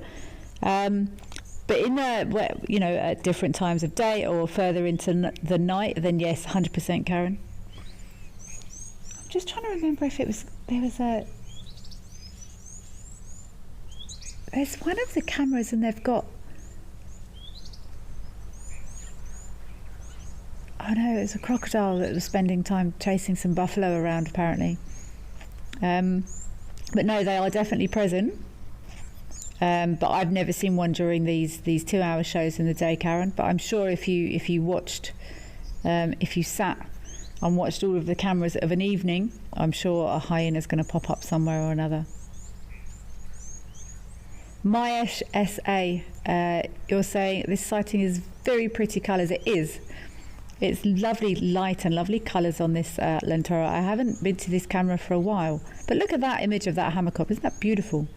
But in the, you know, at different times of day or further into the night, then yes, 100% Karen. I'm just trying to remember if there's one of the cameras and they've got, oh no, it was a crocodile that was spending time chasing some buffalo around apparently. But no, they are definitely present. But I've never seen one during these 2-hour shows in the day, Karen. But I'm sure if you watched, if you sat and watched all of the cameras of an evening, I'm sure a hyena's going to pop up somewhere or another. Mayesh SA, you're saying this sighting is very pretty colours. It is. It's lovely light and lovely colours on this Lentora. I haven't been to this camera for a while. But look at that image of that hammerkop. Isn't that beautiful?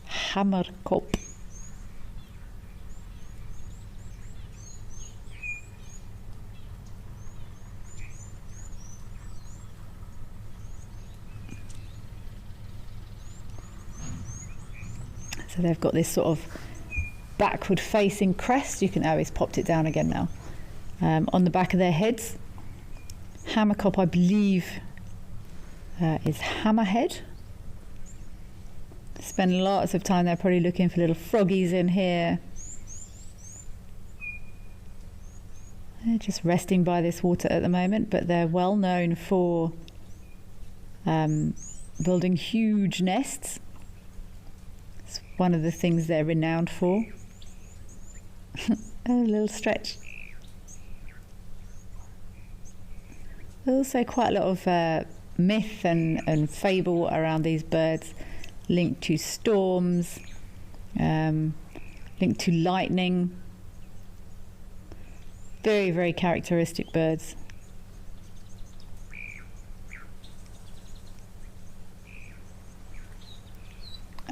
Hammerkop. So they've got this sort of backward facing crest. You can, oh, he's popped it down again now. On the back of their heads. Hammerkop, I believe, is hammerhead. Spend lots of time there probably looking for little froggies in here. They're just resting by this water at the moment, but they're well known for building huge nests. It's one of the things they're renowned for. Oh, a little stretch. There's also quite a lot of myth and fable around these birds, linked to storms, linked to lightning. Very, very characteristic birds.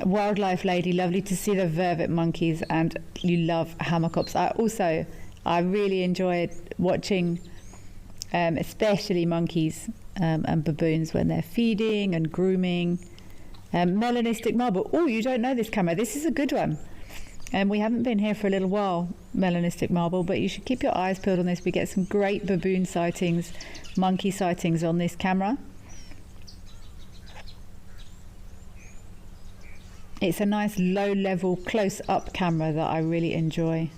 Wildlife lady, lovely to see the vervet monkeys, and you love hammerkops. I really enjoyed watching especially monkeys and baboons when they're feeding and grooming. Melanistic marble. Oh, you don't know this camera. This is a good one. We haven't been here for a little while, melanistic marble, but you should keep your eyes peeled on this. We get some great baboon sightings, monkey sightings on this camera. It's a nice low-level, close-up camera that I really enjoy.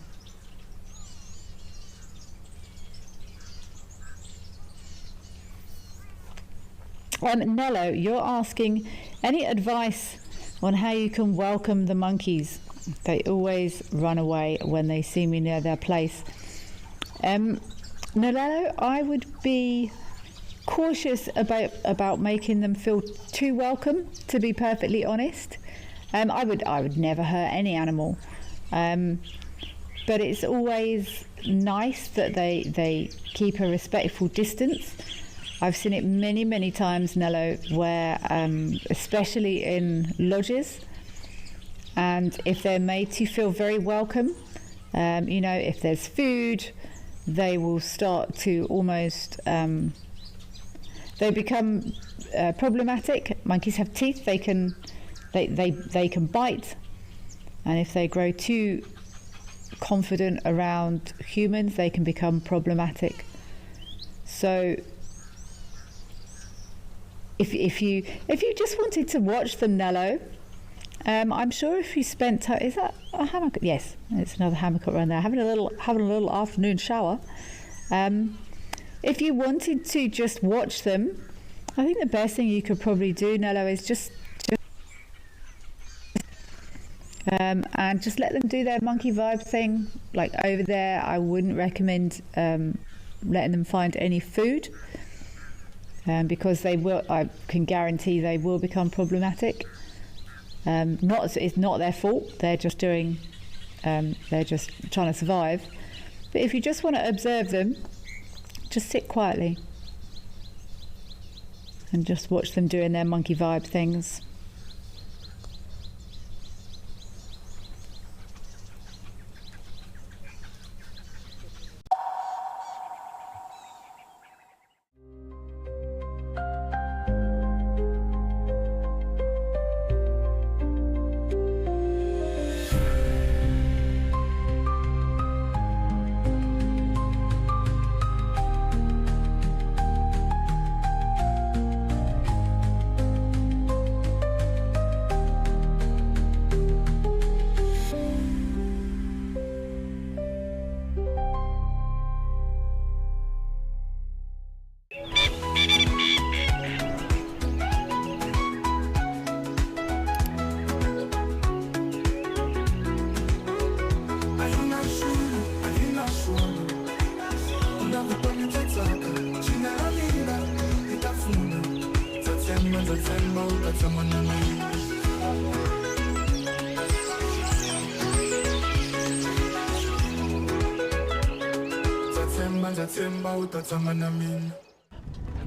Nello, you're asking any advice on how you can welcome the monkeys. They always run away when they see me near their place. Nello, I would be cautious about making them feel too welcome, to be perfectly honest. I would never hurt any animal, but it's always nice that they keep a respectful distance. I've seen it many, many times, Nello, where especially in lodges, and if they're made to feel very welcome, you know, if there's food, they will start to almost they become problematic. Monkeys have teeth. They can bite, and if they grow too confident around humans, they can become problematic. So if you just wanted to watch them, Nello, I'm sure if you spent time, is that a hammerkop? Yes, it's another hammerkop around there, having a little afternoon shower. If you wanted to just watch them, I think the best thing you could probably do, Nello, is just and just let them do their monkey vibe thing. Like over there, I wouldn't recommend letting them find any food, because they will. I can guarantee they will become problematic. It's not their fault. They're just doing. They're just trying to survive. But if you just want to observe them, just sit quietly and just watch them doing their monkey vibe things.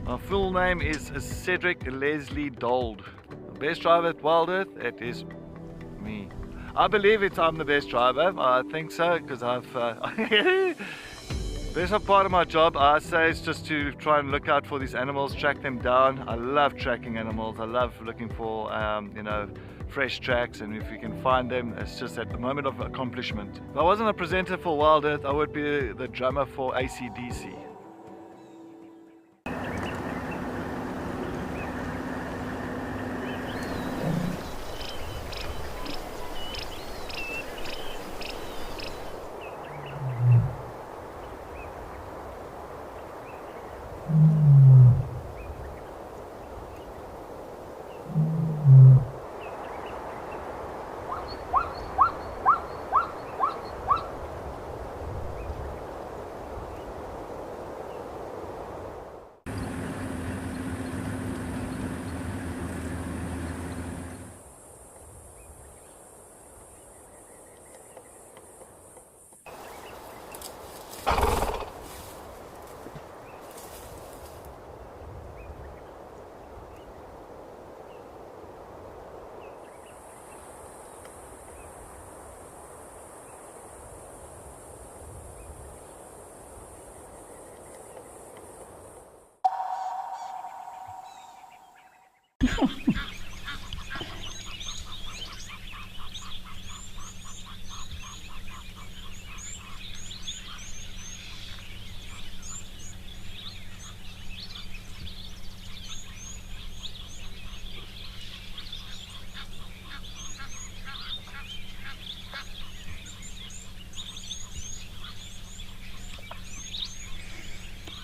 My full name is Cedric Leslie Dold. The best driver at Wild Earth, it is me. I believe I'm the best driver. I think so, because I've Best part of my job, I say, is just to try and look out for these animals, track them down. I love tracking animals. I love looking for, fresh tracks, and if you can find them, it's just at the moment of accomplishment. If I wasn't a presenter for Wild Earth, I would be the drummer for AC/DC.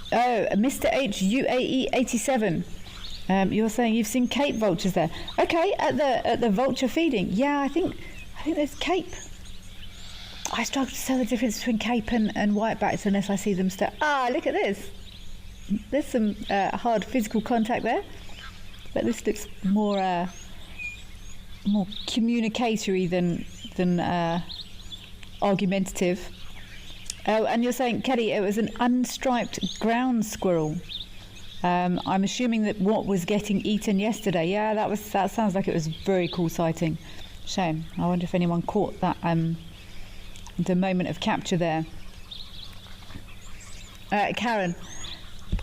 Oh, Mr. H UAE 87. You're saying you've seen Cape vultures there. Okay, at the vulture feeding. Yeah, I think there's Cape. I struggle to tell the difference between Cape and whitebacks unless I see them still. Ah, look at this. There's some hard physical contact there, but this looks more communicatory than argumentative. Oh, and you're saying, Kelly, it was an unstriped ground squirrel. I'm assuming that what was getting eaten yesterday. Yeah, that sounds like it was a very cool sighting. Shame. I wonder if anyone caught that the moment of capture there. Karen,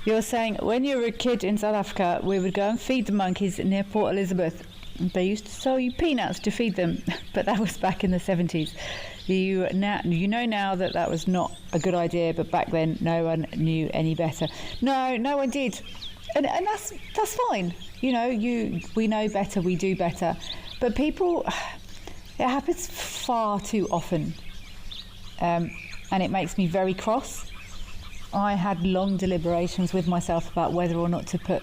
you're saying when you were a kid in South Africa, we would go and feed the monkeys near Port Elizabeth. They used to sell you peanuts to feed them, but that was back in the 70s. You know now that was not a good idea, but back then no one knew any better. No one did, and that's fine. We know better, we do better, but people, it happens far too often, and it makes me very cross. I had long deliberations with myself about whether or not to put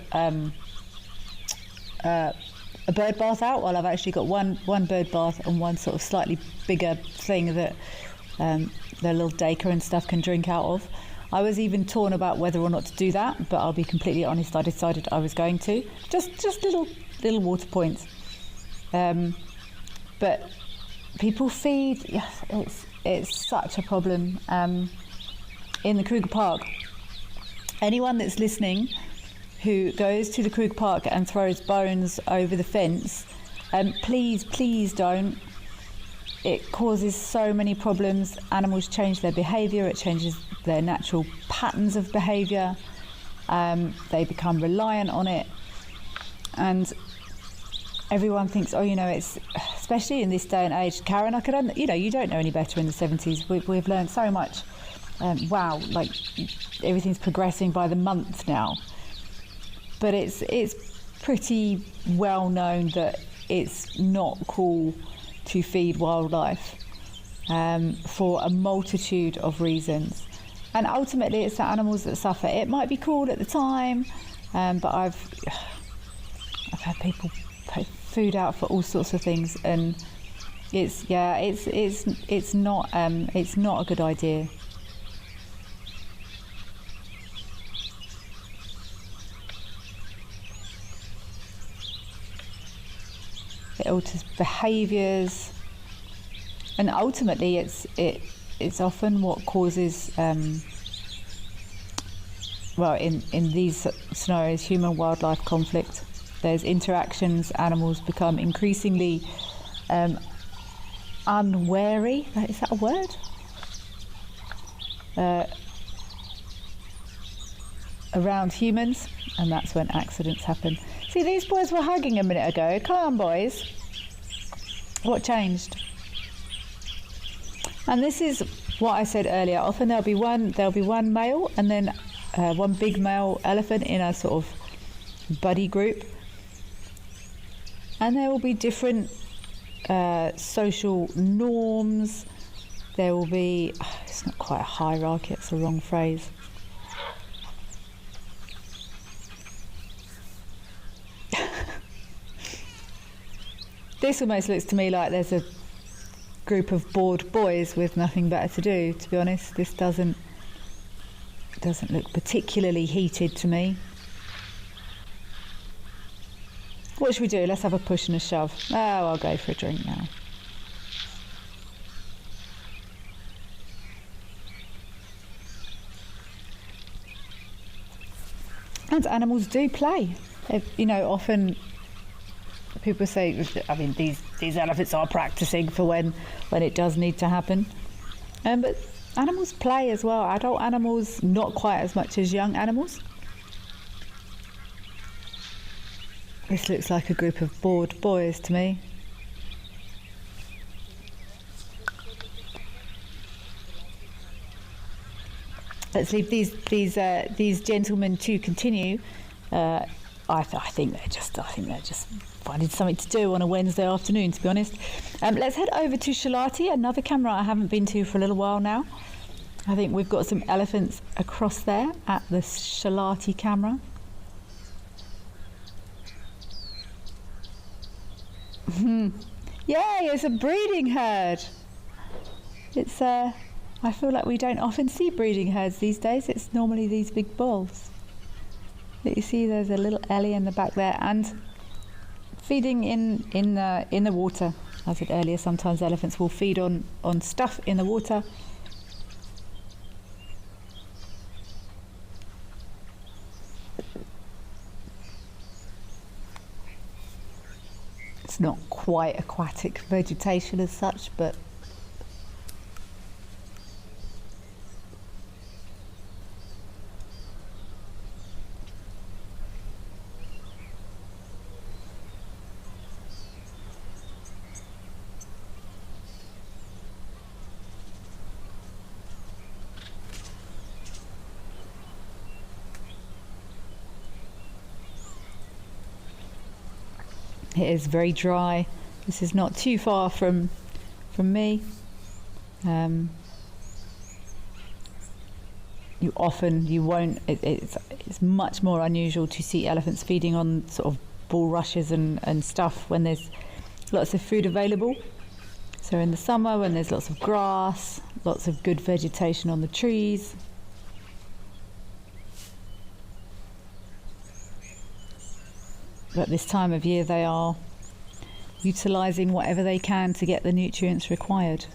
a bird bath out. Well, I've actually got one bird bath and one sort of slightly bigger thing that the little dacre and stuff can drink out of. I was even torn about whether or not to do that, but I'll be completely honest, I decided I was going to. Just little water points. But people feed, yes, it's such a problem in the Kruger Park. Anyone that's listening who goes to the Kruger Park and throws bones over the fence, please don't. It causes so many problems. Animals change their behaviour, it changes their natural patterns of behaviour. They become reliant on it. And everyone thinks, it's, especially in this day and age, Karen, you don't know any better in the 70s. We've learned so much. Wow, like everything's progressing by the month now. But it's pretty well known that it's not cool to feed wildlife for a multitude of reasons. And ultimately it's the animals that suffer. It might be cool at the time, but I've had people put food out for all sorts of things, and it's not a good idea. It alters behaviours, and ultimately it's often what causes in these scenarios human-wildlife conflict. There's interactions, animals become increasingly unwary. Is that a word? around humans, and that's when accidents happen. See, these boys were hugging a minute ago. Come on, boys. What changed? And this is what I said earlier. Often there'll be one male and then one big male elephant in a sort of buddy group, and there will be different social norms. There will be, it's not quite a hierarchy, it's the wrong phrase. This almost looks to me like there's a group of bored boys with nothing better to do, to be honest. This doesn't look particularly heated to me. What should we do? Let's have a push and a shove. Oh, I'll go for a drink now. And animals do play. You know, often people say, I mean, these elephants are practicing for when it does need to happen. But animals play as well. Adult animals, not quite as much as young animals. This looks like a group of bored boys to me. Let's leave these gentlemen to continue. I think they're just finding something to do on a Wednesday afternoon, to be honest. Let's head over to Shalati, another camera I haven't been to for a little while now. I think we've got some elephants across there at the Shalati camera. Yay, it's a breeding herd. It's I feel like we don't often see breeding herds these days. It's normally these big bulls. But you see there's a little Ellie in the back there, and feeding in the water. As I said earlier, sometimes elephants will feed on stuff in the water. It's not quite aquatic vegetation as such, but it is very dry. This is not too far from me. It's much more unusual to see elephants feeding on sort of bulrushes and stuff when there's lots of food available. So in the summer, when there's lots of grass, lots of good vegetation on the trees. But this time of year they are utilising whatever they can to get the nutrients required.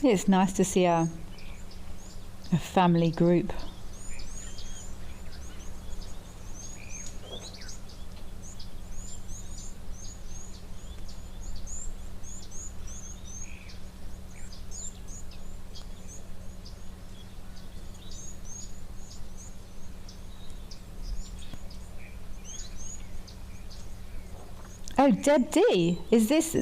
It's nice to see a family group. Oh, Deb D, is this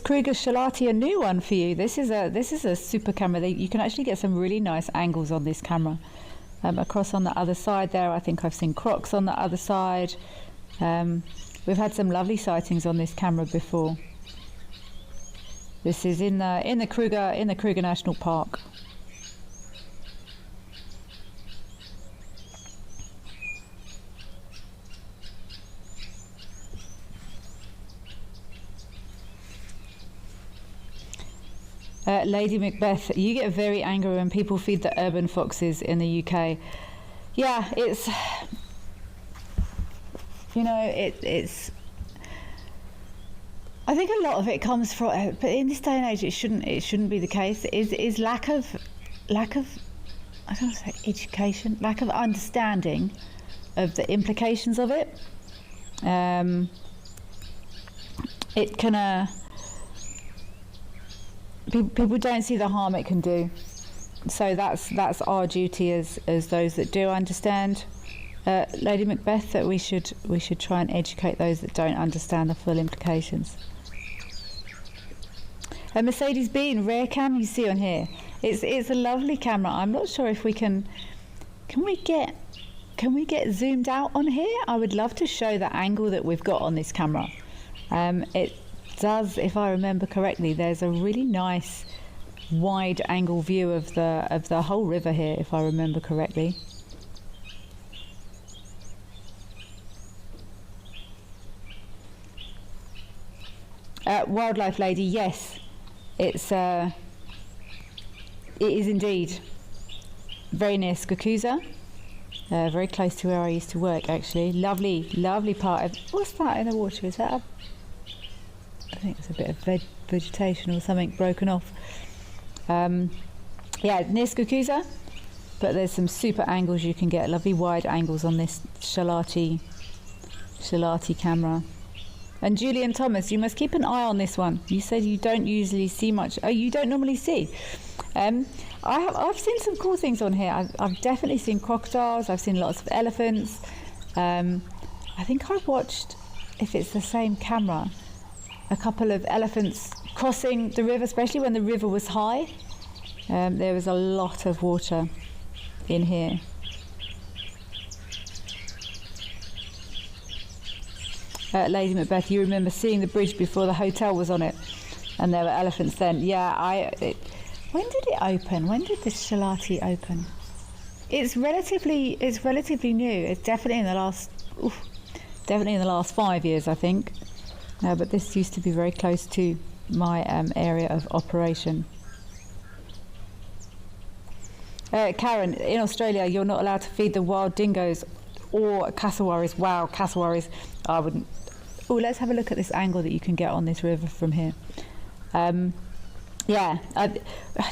Kruger Shalati a new one for you? This is a super camera. You can actually get some really nice angles on this camera. Across on the other side there, I think I've seen crocs on the other side. We've had some lovely sightings on this camera before. This is in the Kruger National Park. Lady Macbeth, you get very angry when people feed the urban foxes in the UK. Yeah, it's, you know, it's. I think a lot of it comes from, but in this day and age, it shouldn't be the case. Is lack of, I don't want to say education, lack of understanding of the implications of it. It can. People don't see the harm it can do, so that's our duty as those that do understand Lady Macbeth, that we should try and educate those that don't understand the full implications. A Mercedes Bean rare cam you see on here. It's a lovely camera. I'm not sure if we can we get zoomed out on here. I would love to show the angle that we've got on this camera. It does, if I remember correctly, there's a really nice wide angle view of the whole river here, if I remember correctly. Wildlife Lady, yes, it is indeed very near Skakusa, very close to where I used to work actually. Lovely part of, what's that in the water? Is that I think it's a bit of vegetation or something broken off. Yeah, near Skakusa, but there's some super angles you can get, lovely wide angles on this Shalati camera. And Julian Thomas, you must keep an eye on this one. You said you don't usually see much. Oh, you don't normally see. I've seen some cool things on here. I've definitely seen crocodiles. I've seen lots of elephants. I think I watched, if it's the same camera, a couple of elephants crossing the river, especially when the river was high. There was a lot of water in here. Lady Macbeth, you remember seeing the bridge before the hotel was on it, and there were elephants then. Yeah, when did it open? When did this Shalati open? It's relatively new. It's definitely in the last 5 years, I think. But this used to be very close to my area of operation. Karen, in Australia, you're not allowed to feed the wild dingoes or cassowaries. Wow, cassowaries! I wouldn't. Oh, let's have a look at this angle that you can get on this river from here. Yeah,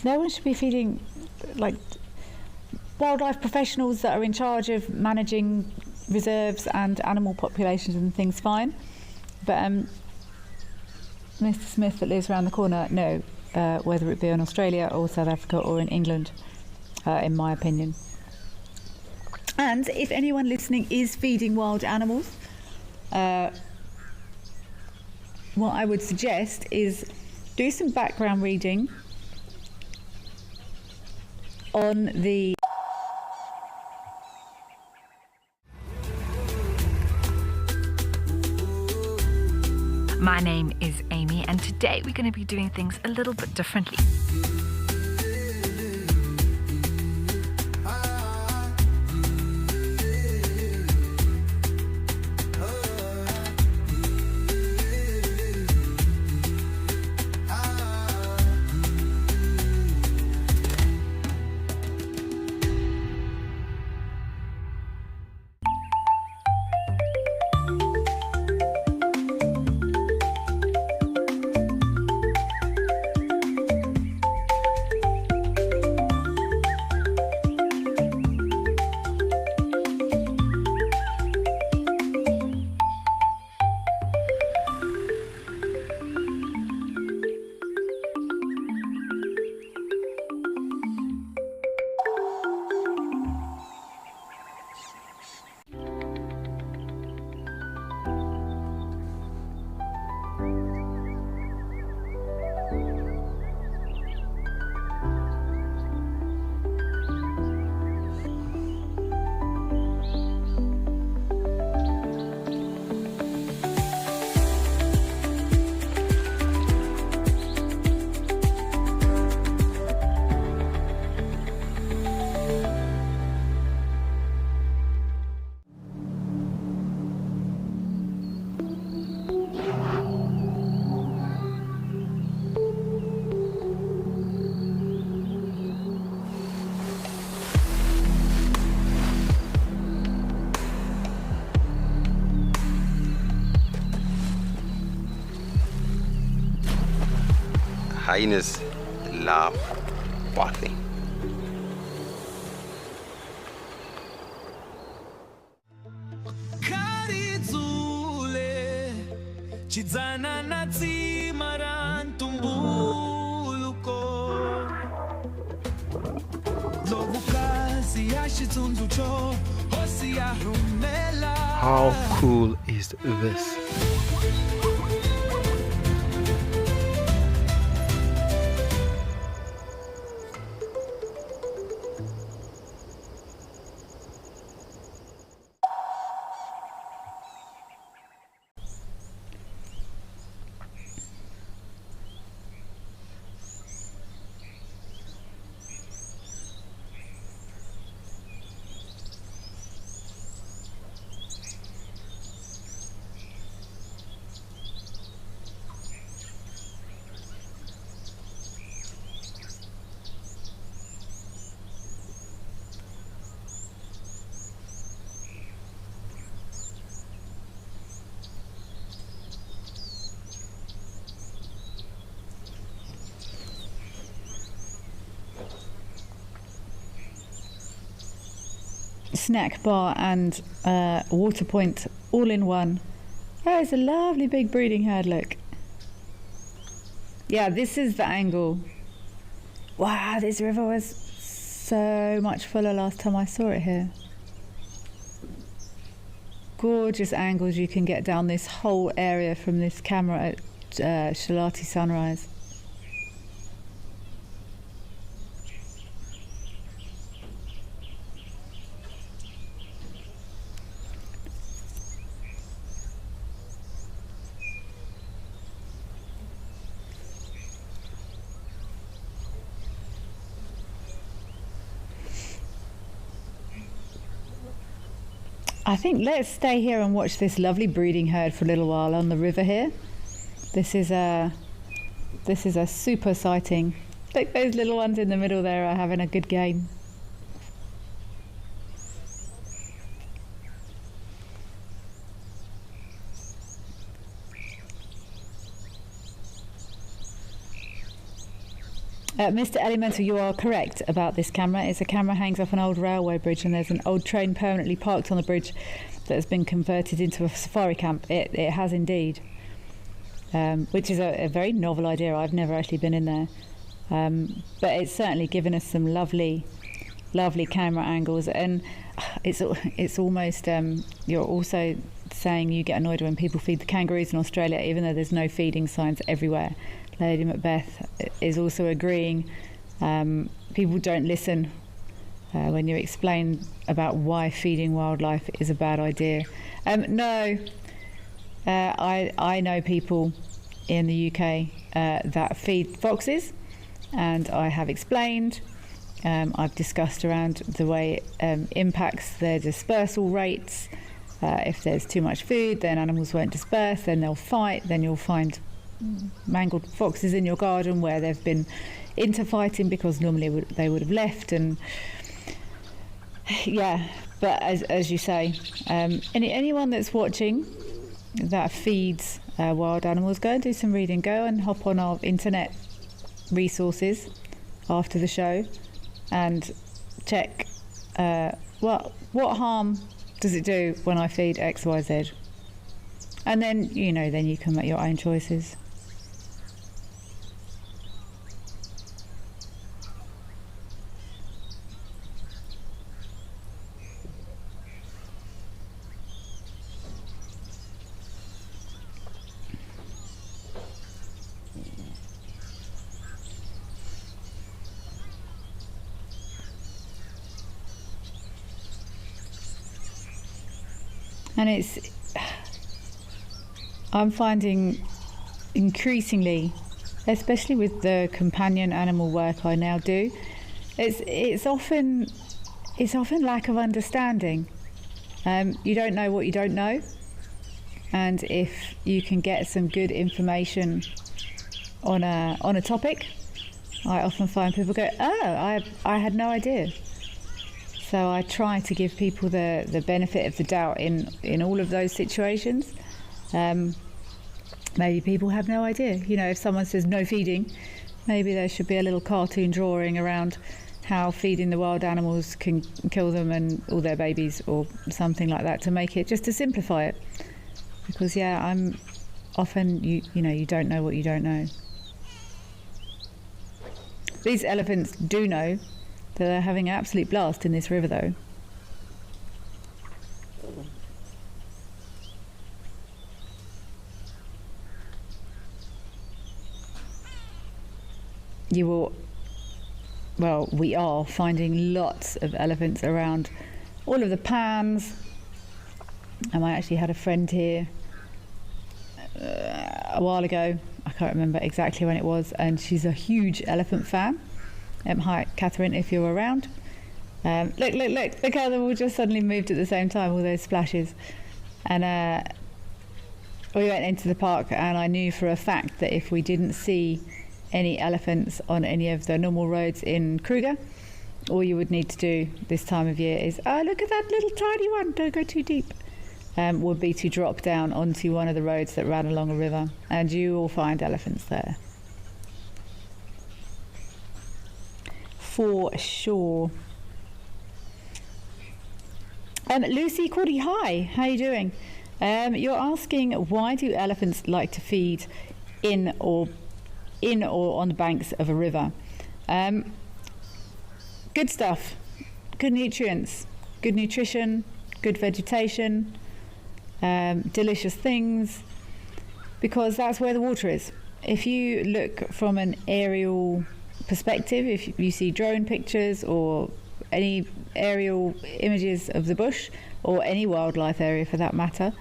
no one should be feeding, like, wildlife professionals that are in charge of managing reserves and animal populations and things, fine. But Mr. Smith that lives around the corner, no, whether it be in Australia or South Africa or in England, in my opinion. And if anyone listening is feeding wild animals, what I would suggest is do some background reading on the
My name is Amy, and today we're going to be doing things a little bit differently.
hyenas love bottling.
How cool is this?
Snack bar and water point all in one. Oh, it's a lovely big breeding herd, look. Yeah, this is the angle. Wow, this river was so much fuller last time I saw it here. Gorgeous angles you can get down this whole area from this camera at Shalati sunrise. I think let's stay here and watch this lovely breeding herd for a little while on the river here. This is a super sighting. Look, those little ones in the middle there are having a good game. Mr. Elemental, you are correct about this camera. It's a camera hangs off an old railway bridge, and there's an old train permanently parked on the bridge that has been converted into a safari camp. It has indeed, which is a very novel idea. I've never actually been in there, but it's certainly given us some lovely camera angles, and it's almost you're also saying you get annoyed when people feed the kangaroos in Australia, even though there's no feeding signs everywhere. Lady Macbeth is also agreeing. People don't listen when you explain about why feeding wildlife is a bad idea. No, I know people in the UK that feed foxes, and I have explained. I've discussed around the way it impacts their dispersal rates. If there's too much food, then animals won't disperse, then they'll fight, then you'll find mangled foxes in your garden where they've been interfighting because normally they would have left. And yeah, but as you say, anyone that's watching that feeds wild animals, go and do some reading. Go and hop on our internet resources after the show and check what harm does it do when I feed XYZ, and then then you can make your own choices. And I'm finding increasingly, especially with the companion animal work I now do, it's often lack of understanding. You don't know what you don't know, and if you can get some good information on a topic, I often find people go, oh, I had no idea. So I try to give people the benefit of the doubt in all of those situations. Maybe people have no idea. If someone says no feeding, Maybe there should be a little cartoon drawing around how feeding the wild animals can kill them and all their babies, or something like that, to make it, just to simplify it. Because yeah, I'm often, you know, you don't know what you don't know. These elephants do know that they're having an absolute blast in this river though. You will, well, we are finding lots of elephants around all of the pans. And I actually had a friend here a while ago, I can't remember exactly when it was, and she's a huge elephant fan. Hi, Catherine, if you're around. Look how they've all just suddenly moved at the same time, all those splashes. And we went into the park, and I knew for a fact that if we didn't see any elephants on any of the normal roads in Kruger, all you would need to do this time of year is, oh, look at that little tiny one, don't go too deep, would be to drop down onto one of the roads that ran along a river, and you will find elephants there. For sure. Lucy Cordy, hi, how are you doing? You're asking, why do elephants like to feed in or on the banks of a river? Good stuff, good nutrients, good nutrition, good vegetation, delicious things, because that's where the water is. If you look from an aerial perspective, if you see drone pictures or any aerial images of the bush, or any wildlife area for that matter,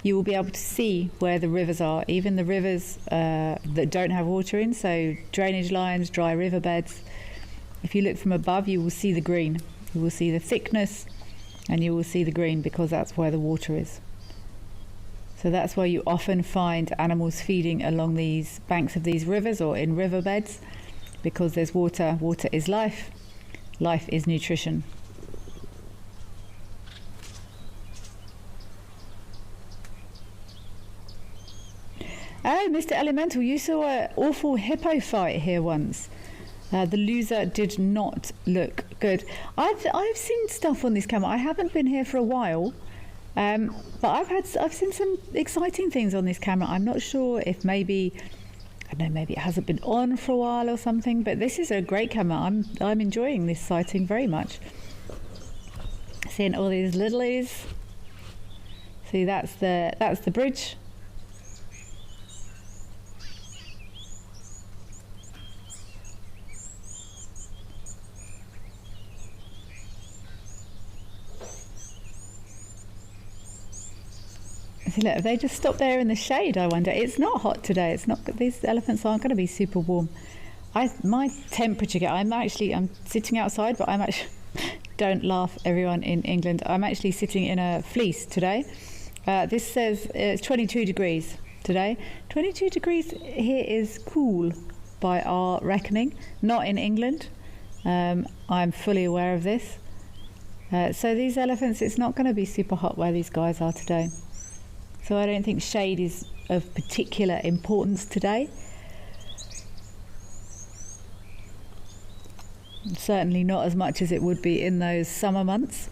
you will be able to see where the rivers are, even the rivers that don't have water in, so drainage lines, dry riverbeds. If you look from above, you will see the green. You will see the thickness, and you will see the green, because that's where the water is. So that's why you often find animals feeding along these banks of these rivers or in riverbeds, because there's water. Water is life. Life is nutrition. Oh, Mr. Elemental, you saw an awful hippo fight here once. The loser did not look good. I've seen stuff on this camera. I haven't been here for a while, but I've seen some exciting things on this camera. I'm not sure if maybe it hasn't been on for a while or something. But this is a great camera. I'm enjoying this sighting very much. Seeing all these lilies. See, that's the bridge. See, look, if they just stop there in the shade, I wonder. It's not hot today. It's not. These elephants aren't going to be super warm. My temperature. I'm sitting outside, but I'm actually. Don't laugh, everyone in England. I'm actually sitting in a fleece today. This says it's 22 degrees today. 22 degrees here is cool by our reckoning. Not in England. I'm fully aware of this. So these elephants, it's not going to be super hot where these guys are today. So I don't think shade is of particular importance today. Certainly not as much as it would be in those summer months.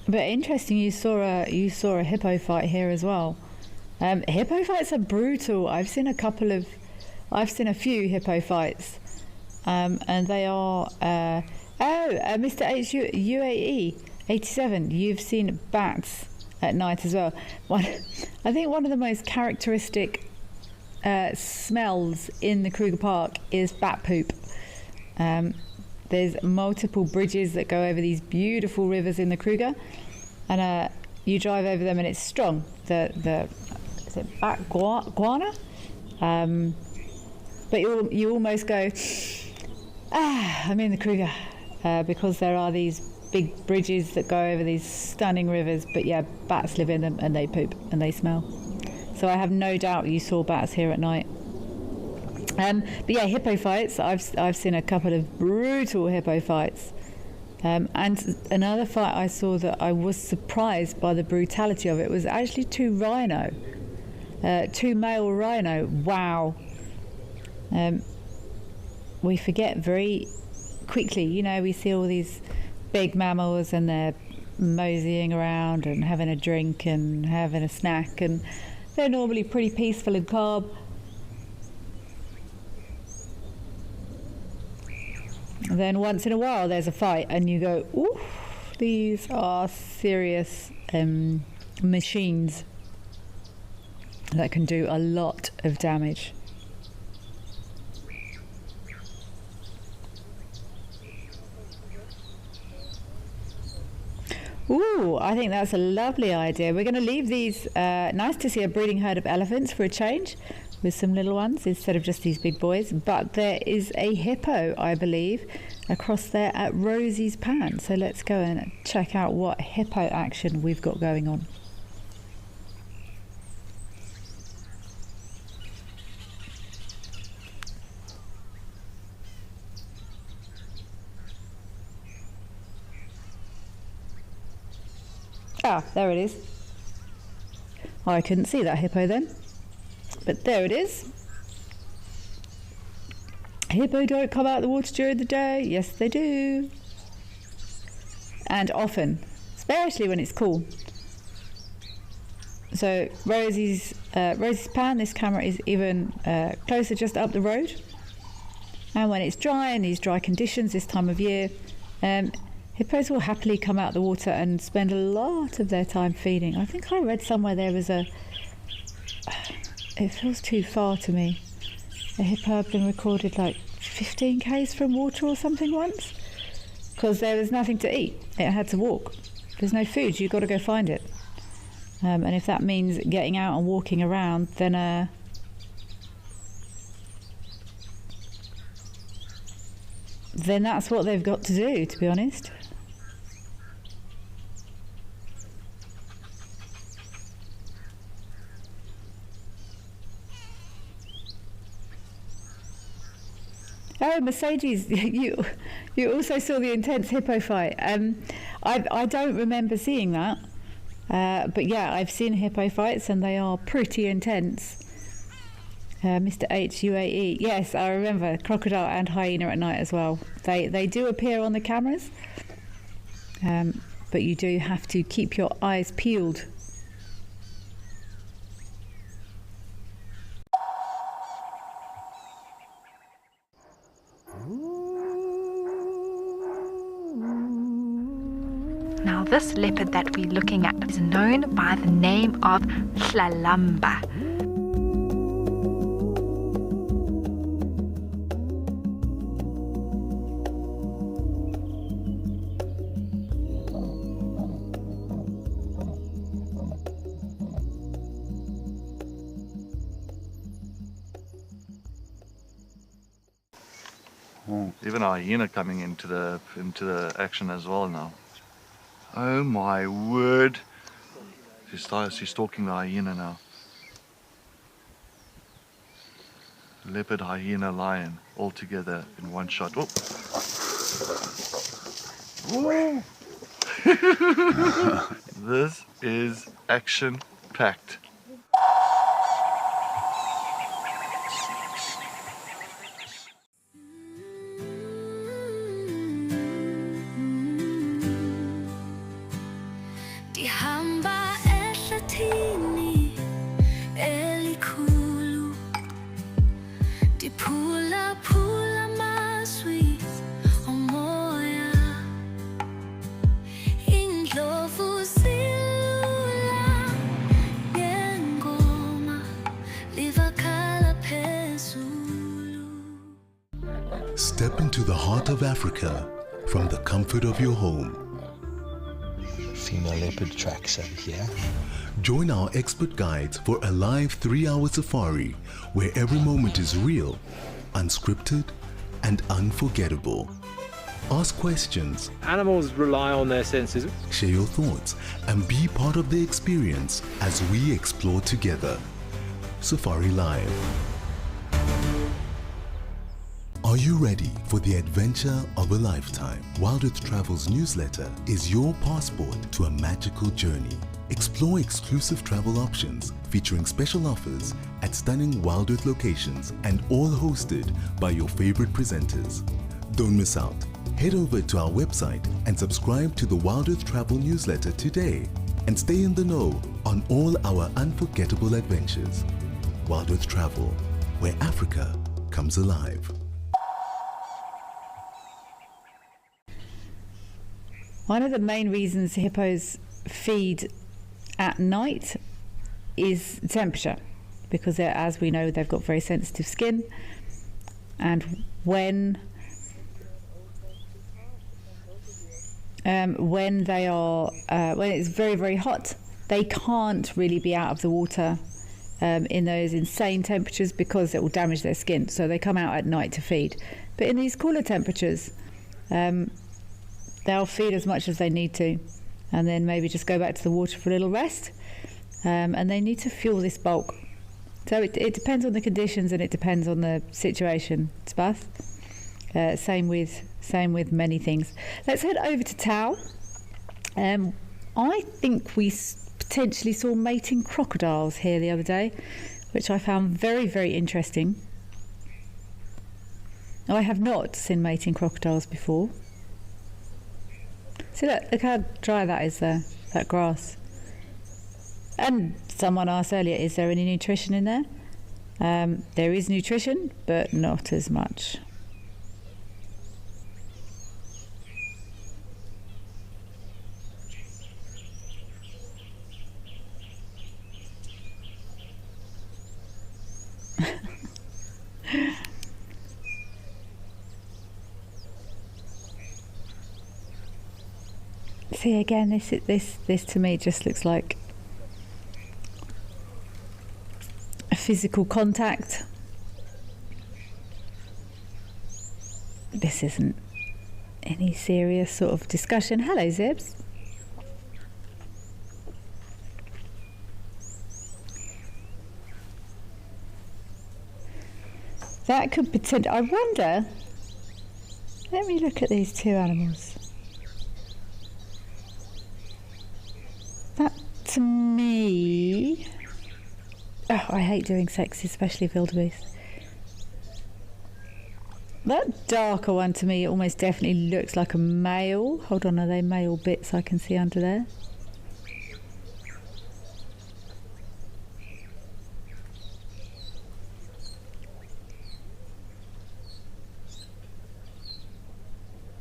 But interesting, you saw a hippo fight here as well. Hippo fights are brutal. I've seen a few hippo fights, and they are. Mr. UAE 87. You've seen bats at night as well. I think one of the most characteristic smells in the Kruger Park is bat poop. There's multiple bridges that go over these beautiful rivers in the Kruger, and you drive over them, and it's strong. Is it bat guana? But you almost go, I'm in the Kruger, because there are these big bridges that go over these stunning rivers. But yeah, bats live in them, and they poop and they smell. So I have no doubt you saw bats here at night. But yeah, hippo fights. I've seen a couple of brutal hippo fights. And another fight I saw that I was surprised by the brutality of it was actually two male rhino. Wow. We forget very quickly, you know, we see all these big mammals and they're moseying around and having a drink and having a snack, and they're normally pretty peaceful and calm. And then once in a while there's a fight and you go, ooh, these are serious machines that can do a lot of damage. Ooh, I think that's a lovely idea. We're going to leave these, nice to see a breeding herd of elephants for a change, with some little ones instead of just these big boys. But there is a hippo, I believe, across there at Rosie's Pan. So let's go and check out what hippo action we've got going on. Ah, there it is. Oh, I couldn't see that hippo then, but there it is. Hippo don't come out of the water during the day. Yes, they do. And often, especially when it's cool. So Rosie's Pan, this camera is even closer, just up the road. And when it's dry, in these dry conditions this time of year, hippos will happily come out the water and spend a lot of their time feeding. I think I read somewhere there was it feels too far to me. A hippo had been recorded like 15 k's from water or something once, because there was nothing to eat. It had to walk. There's no food, you've got to go find it. And if that means getting out and walking around, then that's what they've got to do, to be honest. Oh, Mercedes, you also saw the intense hippo fight. I don't remember seeing that, but yeah, I've seen hippo fights and they are pretty intense. Mr. H UAE, yes, I remember crocodile and hyena at night as well. They do appear on the cameras, but you do have to keep your eyes peeled.
Now this leopard that we're looking at is known by the name of Hlalamba.
Even a hyena coming into the action as well now. Oh my word! She's stalking the hyena now. Leopard, hyena, lion, all together in one shot. Oh. Whoa. This is action-packed.
Step into the heart of Africa from the comfort of your home.
Female leopard tracks over here.
Join our expert guides for a live 3-hour safari where every moment is real, unscripted, and unforgettable. Ask questions.
Animals rely on their senses.
Share your thoughts and be part of the experience as we explore together. Safari Live. Are you ready for the adventure of a lifetime? Wild Earth Travel's newsletter is your passport to a magical journey. Explore exclusive travel options featuring special offers at stunning Wild Earth locations and all hosted by your favorite presenters. Don't miss out. Head over to our website and subscribe to the Wild Earth Travel newsletter today and stay in the know on all our unforgettable adventures. Wild Earth Travel, where Africa comes alive.
One of the main reasons hippos feed at night is temperature, because as we know, they've got very sensitive skin, and when it's very, very hot, they can't really be out of the water in those insane temperatures because it will damage their skin, so they come out at night to feed. But in these cooler temperatures, they'll feed as much as they need to, and then maybe just go back to the water for a little rest, and they need to fuel this bulk. So it depends on the conditions, and it depends on the situation. It's Bath. Same with many things. Let's head over to Tau. I think we potentially saw mating crocodiles here the other day, which I found very, very interesting. I have not seen mating crocodiles before. See, look how dry that is there, that grass. And someone asked earlier, is there any nutrition in there? There is nutrition, but not as much. See, again, this to me just looks like a physical contact. This isn't any serious sort of discussion. Hello, Zibs. That could potentially, I wonder, let me look at these two animals. That to me, oh, I hate doing sex, especially wildebeest. That darker one to me almost definitely looks like a male. Hold on, are they male bits I can see under there?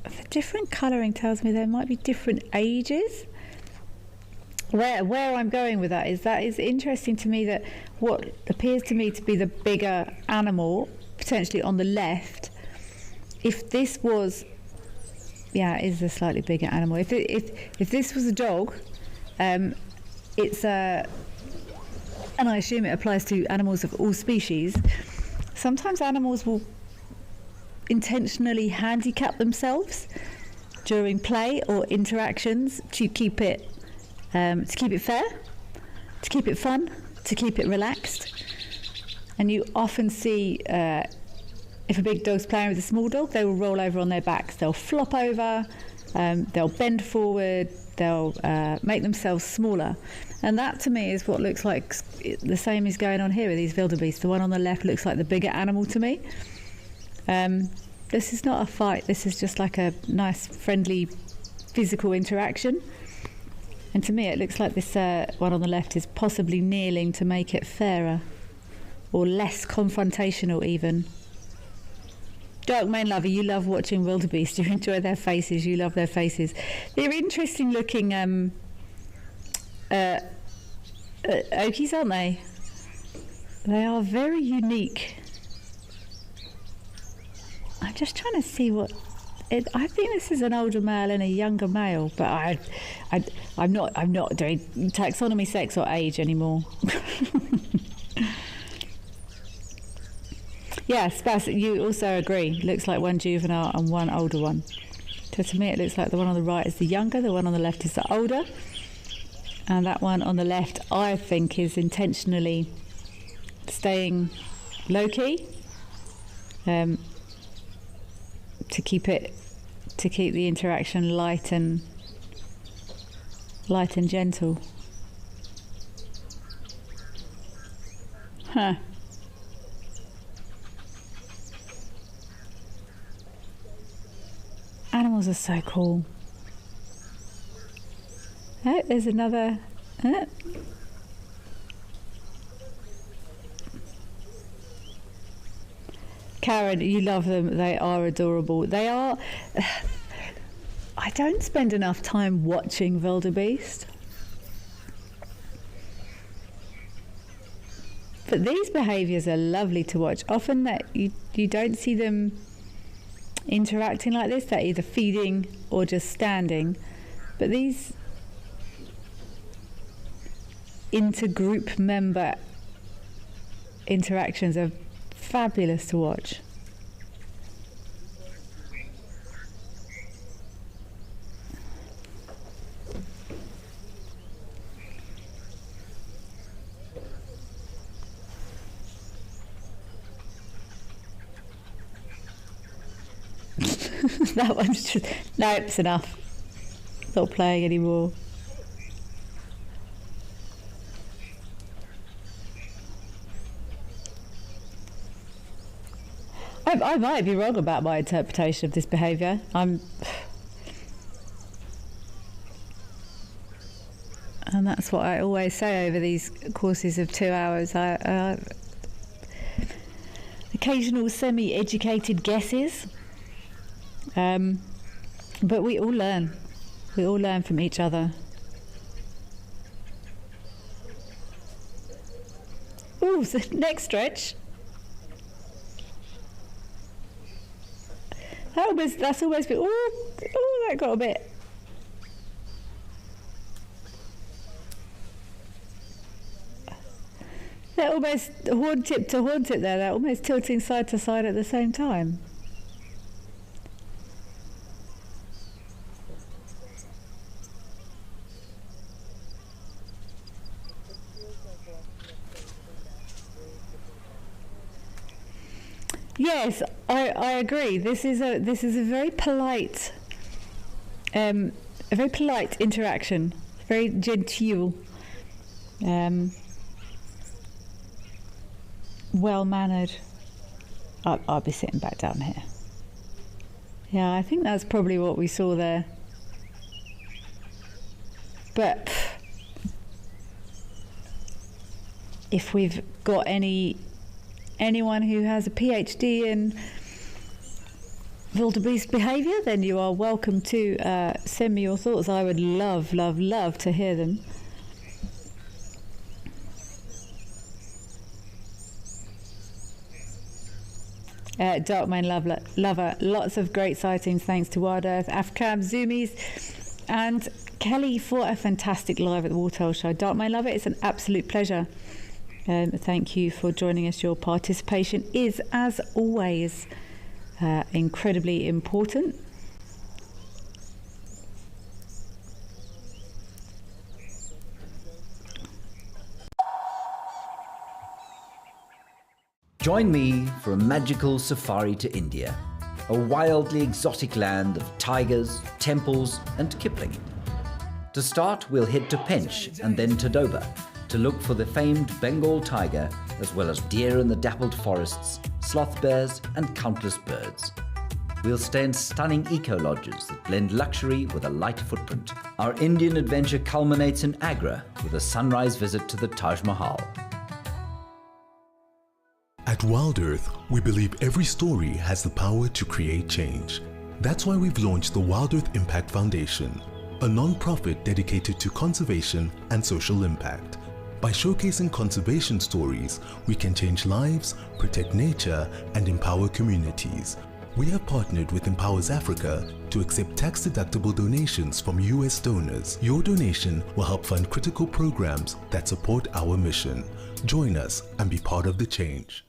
The different colouring tells me there might be different ages. Where I'm going with that is interesting to me, that what appears to me to be the bigger animal, potentially on the left, if this was, yeah, it is a slightly bigger animal. If this was a dog, it's a, and I assume it applies to animals of all species, sometimes animals will intentionally handicap themselves during play or interactions to keep it fair, to keep it fun, to keep it relaxed. And you often see, if a big dog's playing with a small dog, they will roll over on their backs. They'll flop over, they'll bend forward, they'll make themselves smaller. And that to me is what looks like the same is going on here with these wildebeest. The one on the left looks like the bigger animal to me. This is not a fight, this is just like a nice, friendly, physical interaction. And to me it looks like this one on the left is possibly kneeling to make it fairer, or less confrontational even. Dark Main Lover, you love watching wildebeest, you enjoy their faces, you love their faces. They're interesting looking okies, aren't they? They are very unique. I'm just trying to see what I think this is an older male and a younger male, but I'm not doing taxonomy, sex or age anymore. Yeah, Spas, you also agree. Looks like one juvenile and one older one. So to me it looks like the one on the right is the younger, the one on the left is the older. And that one on the left I think is intentionally staying low-key. to keep the interaction light and gentle. Huh. Animals are so cool. Oh, there's another. Karen, you love them. They are adorable. They are. I don't spend enough time watching wildebeest. But these behaviours are lovely to watch. Often that you don't see them interacting like this. They're either feeding or just standing. But these intergroup member interactions are fabulous to watch. That one's just... No, it's enough. Not playing anymore. I might be wrong about my interpretation of this behaviour. And that's what I always say over these courses of 2 hours. Occasional semi-educated guesses. But we all learn. We all learn from each other. Ooh, so next stretch. That's almost been, that got a bit. They're almost horn tip to horn tip there. They're almost tilting side to side at the same time. Yes, I agree. This is a very polite, interaction, very genteel, well mannered. I'll be sitting back down here. Yeah, I think that's probably what we saw there. But if we've got anyone who has a PhD in wildebeest behaviour, then you are welcome to send me your thoughts. I would love to hear them. Darkmane lover, lots of great sightings thanks to Wild Earth, Afcam, Zoomies and Kelly for a fantastic live at the Waterhole show. Darkmane lover, it's an absolute pleasure. Thank you for joining us. Your participation is, as always, incredibly important.
Join me for a magical safari to India, a wildly exotic land of tigers, temples and Kipling. To start, we'll head to Pench and then to Doba to look for the famed Bengal tiger, as well as deer in the dappled forests, sloth bears and countless birds. We'll stay in stunning eco-lodges that blend luxury with a light footprint. Our Indian adventure culminates in Agra with a sunrise visit to the Taj Mahal.
At Wild Earth, we believe every story has the power to create change. That's why we've launched the Wild Earth Impact Foundation, a non-profit dedicated to conservation and social impact. By showcasing conservation stories, we can change lives, protect nature, and empower communities. We have partnered with Empowers Africa to accept tax-deductible donations from US donors. Your donation will help fund critical programs that support our mission. Join us and be part of the change.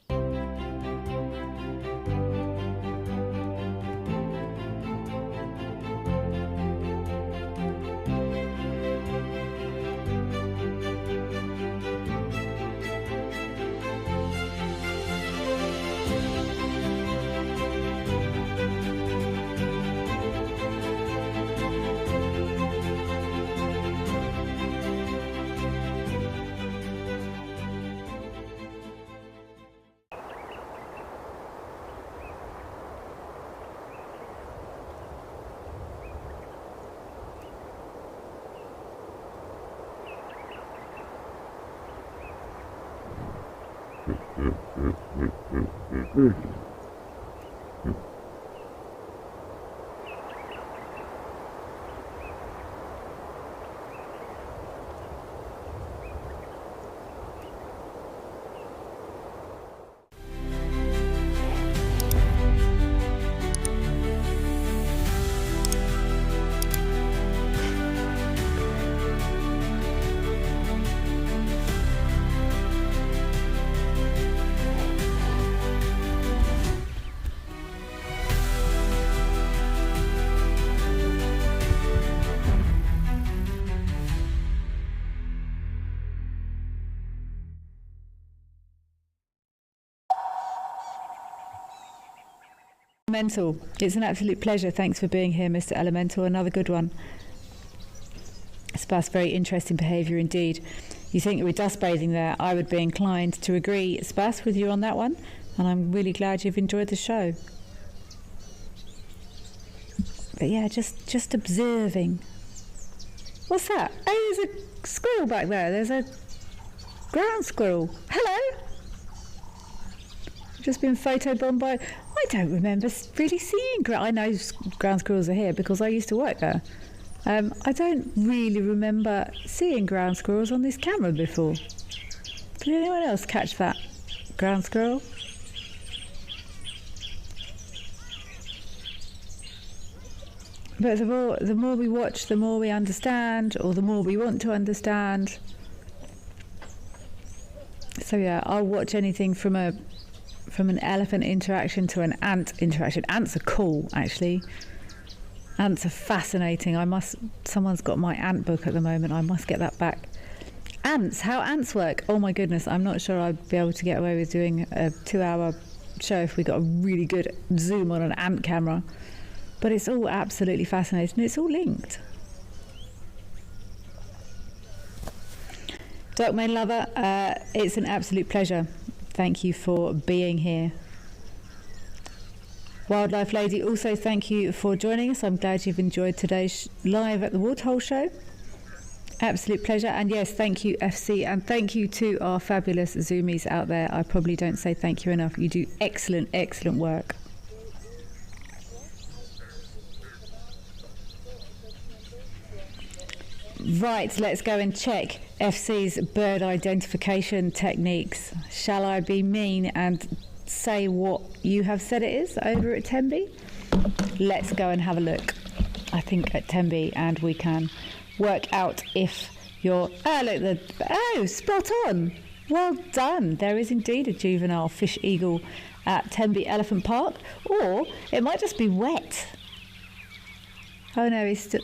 Elemental, it's an absolute pleasure. Thanks for being here, Mr. Elemental. Another good one. Spas, very interesting behaviour indeed. You think we're dust bathing there? I would be inclined to agree, Spas, with you on that one, and I'm really glad you've enjoyed the show. But yeah, just observing. What's that? Oh, there's a squirrel back there. There's a ground squirrel. Hello. Just been photobombed by. I don't remember really seeing. I know ground squirrels are here because I used to work there. I don't really remember seeing ground squirrels on this camera before. Did anyone else catch that ground squirrel? But the more we watch, the more we understand, or the more we want to understand. So yeah, I'll watch anything from an elephant interaction to an ant interaction. Ants are cool, actually. Ants are fascinating. Someone's got my ant book at the moment. I must get that back. Ants, how ants work. Oh my goodness, I'm not sure I'd be able to get away with doing a 2-hour show if we got a really good zoom on an ant camera. But it's all absolutely fascinating. It's all linked. Darkmain Lover, it's an absolute pleasure. Thank you for being here. Wildlife Lady, also thank you for joining us. I'm glad you've enjoyed today's live at the Waterhole show. Absolute pleasure. And yes, thank you, FC, and thank you to our fabulous Zoomies out there. I probably don't say thank you enough. You do excellent, excellent work. Right, let's go and check FC's bird identification techniques. Shall I be mean and say what you have said it is over at Tembe? Let's go and have a look, I think, at Tembe, and we can work out if you're... spot on! Well done! There is indeed a juvenile fish eagle at Tembe Elephant Park, or it might just be wet. Oh no, he's still...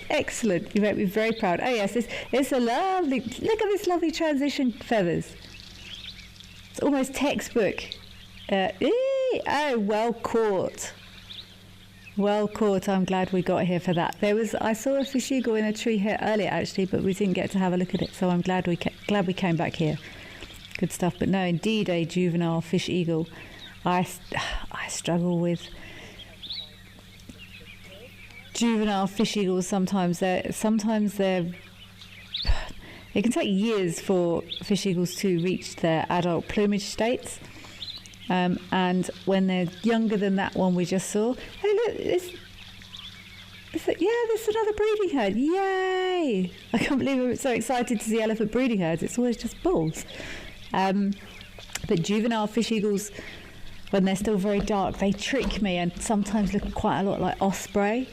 Excellent, you make me very proud. Oh yes, it's a lovely, look at this lovely transition feathers. It's almost textbook. Oh, well caught. Well caught, I'm glad we got here for that. I saw a fish eagle in a tree here earlier actually, but we didn't get to have a look at it, so I'm glad we came back here. Good stuff, but no, indeed a juvenile fish eagle. I struggle with juvenile fish eagles. Sometimes they're it can take years for fish eagles to reach their adult plumage states, and when they're younger than that one we just saw, hey look, there's another breeding herd. Yay! I can't believe I'm so excited to see elephant breeding herds. It's always just bulls. But juvenile fish eagles, when they're still very dark, they trick me and sometimes look quite a lot like osprey.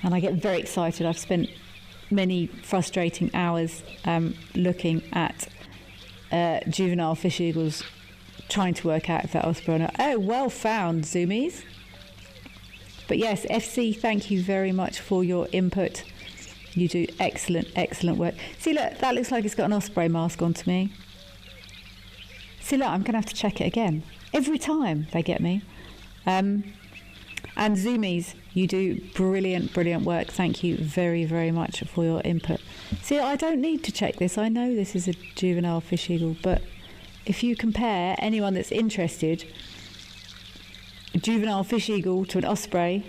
And I get very excited. I've spent many frustrating hours looking at juvenile fish eagles, trying to work out if they're osprey or not. Oh, well found, Zoomies. But yes, FC, thank you very much for your input. You do excellent, excellent work. See, look, that looks like it's got an osprey mask on to me. See, look, I'm going to have to check it again. Every time they get me. And Zoomies, you do brilliant, brilliant work. Thank you very, very much for your input. See, I don't need to check this. I know this is a juvenile fish eagle, but if you compare anyone that's interested, a juvenile fish eagle to an osprey,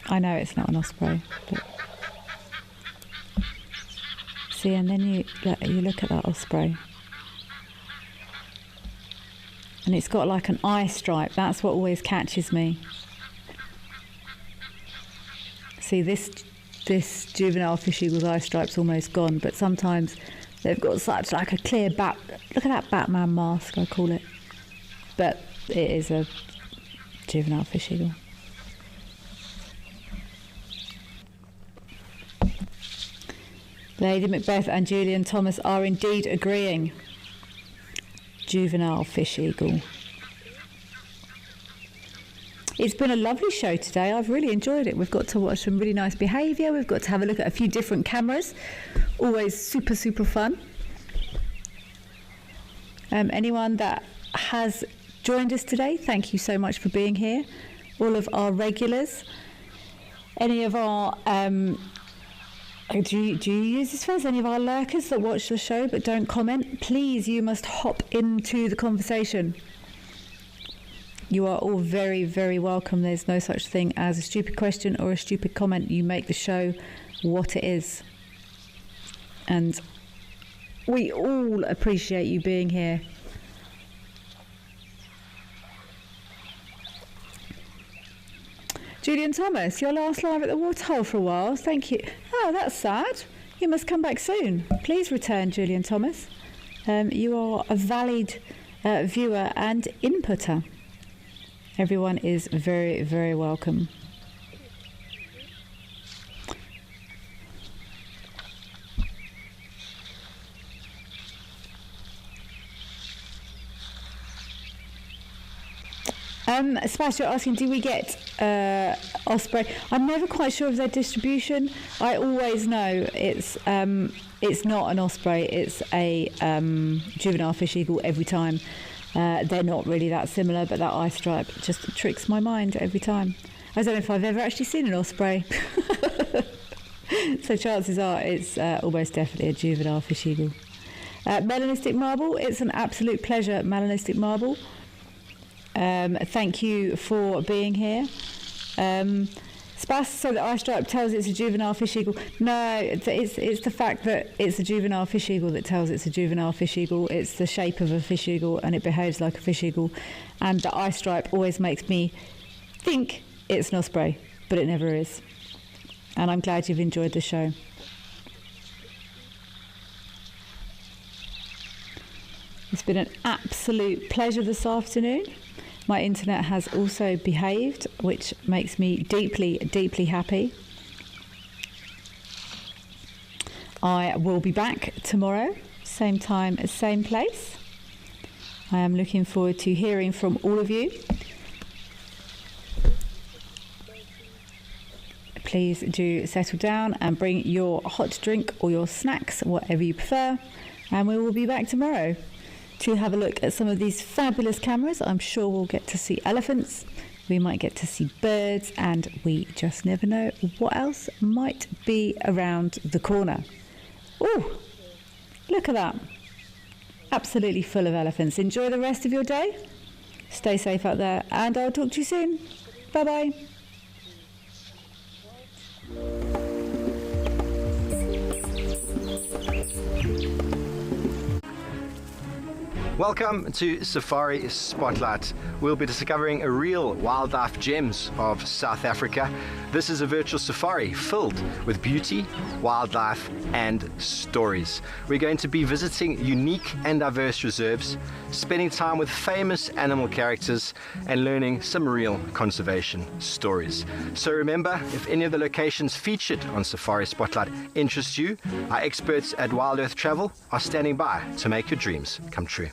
I know it's not an osprey, but see, and then you look at that osprey. And it's got like an eye stripe. That's what always catches me. See, this juvenile fish eagle's eye stripe's almost gone, but sometimes they've got such like a clear bat. Look at that Batman mask, I call it. But it is a juvenile fish eagle. Lady Macbeth and Julian Thomas are indeed agreeing. Juvenile fish eagle. It's been a lovely show today. I've really enjoyed it. We've got to watch some really nice behaviour. We've got to have a look at a few different cameras. Always super, super fun. Anyone that has joined us today, thank you so much for being here. All of our regulars. Any of our... Do you use this phrase? Any of our lurkers that watch the show but don't comment? Please, you must hop into the conversation. You are all very, very welcome. There's no such thing as a stupid question or a stupid comment. You make the show what it is. And we all appreciate you being here. Julian Thomas, your last live at the waterhole for a while. Thank you. Oh, that's sad. You must come back soon. Please return, Julian Thomas. You are a valid viewer and inputter. Everyone is very, very welcome. Sebastian, you're asking, do we get osprey? I'm never quite sure of their distribution. I always know it's not an osprey. It's a juvenile fish eagle every time. They're not really that similar, but that eye stripe just tricks my mind every time. I don't know if I've ever actually seen an osprey. So chances are it's almost definitely a juvenile fish eagle. Melanistic marble, it's an absolute pleasure, Melanistic marble. Thank you for being here. Spas, so the eye stripe tells it's a juvenile fish eagle. No, it's the fact that it's a juvenile fish eagle that tells it's a juvenile fish eagle. It's the shape of a fish eagle and it behaves like a fish eagle. And the eye stripe always makes me think it's an osprey, but it never is. And I'm glad you've enjoyed the show. It's been an absolute pleasure this afternoon. My internet has also behaved, which makes me deeply, deeply happy. I will be back tomorrow, same time, same place. I am looking forward to hearing from all of you. Please do settle down and bring your hot drink or your snacks, whatever you prefer, and we will be back tomorrow to have a look at some of these fabulous cameras. I'm sure we'll get to see elephants, we might get to see birds, and we just never know what else might be around the corner. Oh, look at that. Absolutely full of elephants. Enjoy the rest of your day. Stay safe out there, and I'll talk to you soon. Bye-bye.
Welcome to Safari Spotlight. We'll be discovering real wildlife gems of South Africa. This is a virtual safari filled with beauty, wildlife, and stories. We're going to be visiting unique and diverse reserves, spending time with famous animal characters, and learning some real conservation stories. So remember, if any of the locations featured on Safari Spotlight interest you, our experts at Wild Earth Travel are standing by to make your dreams come true.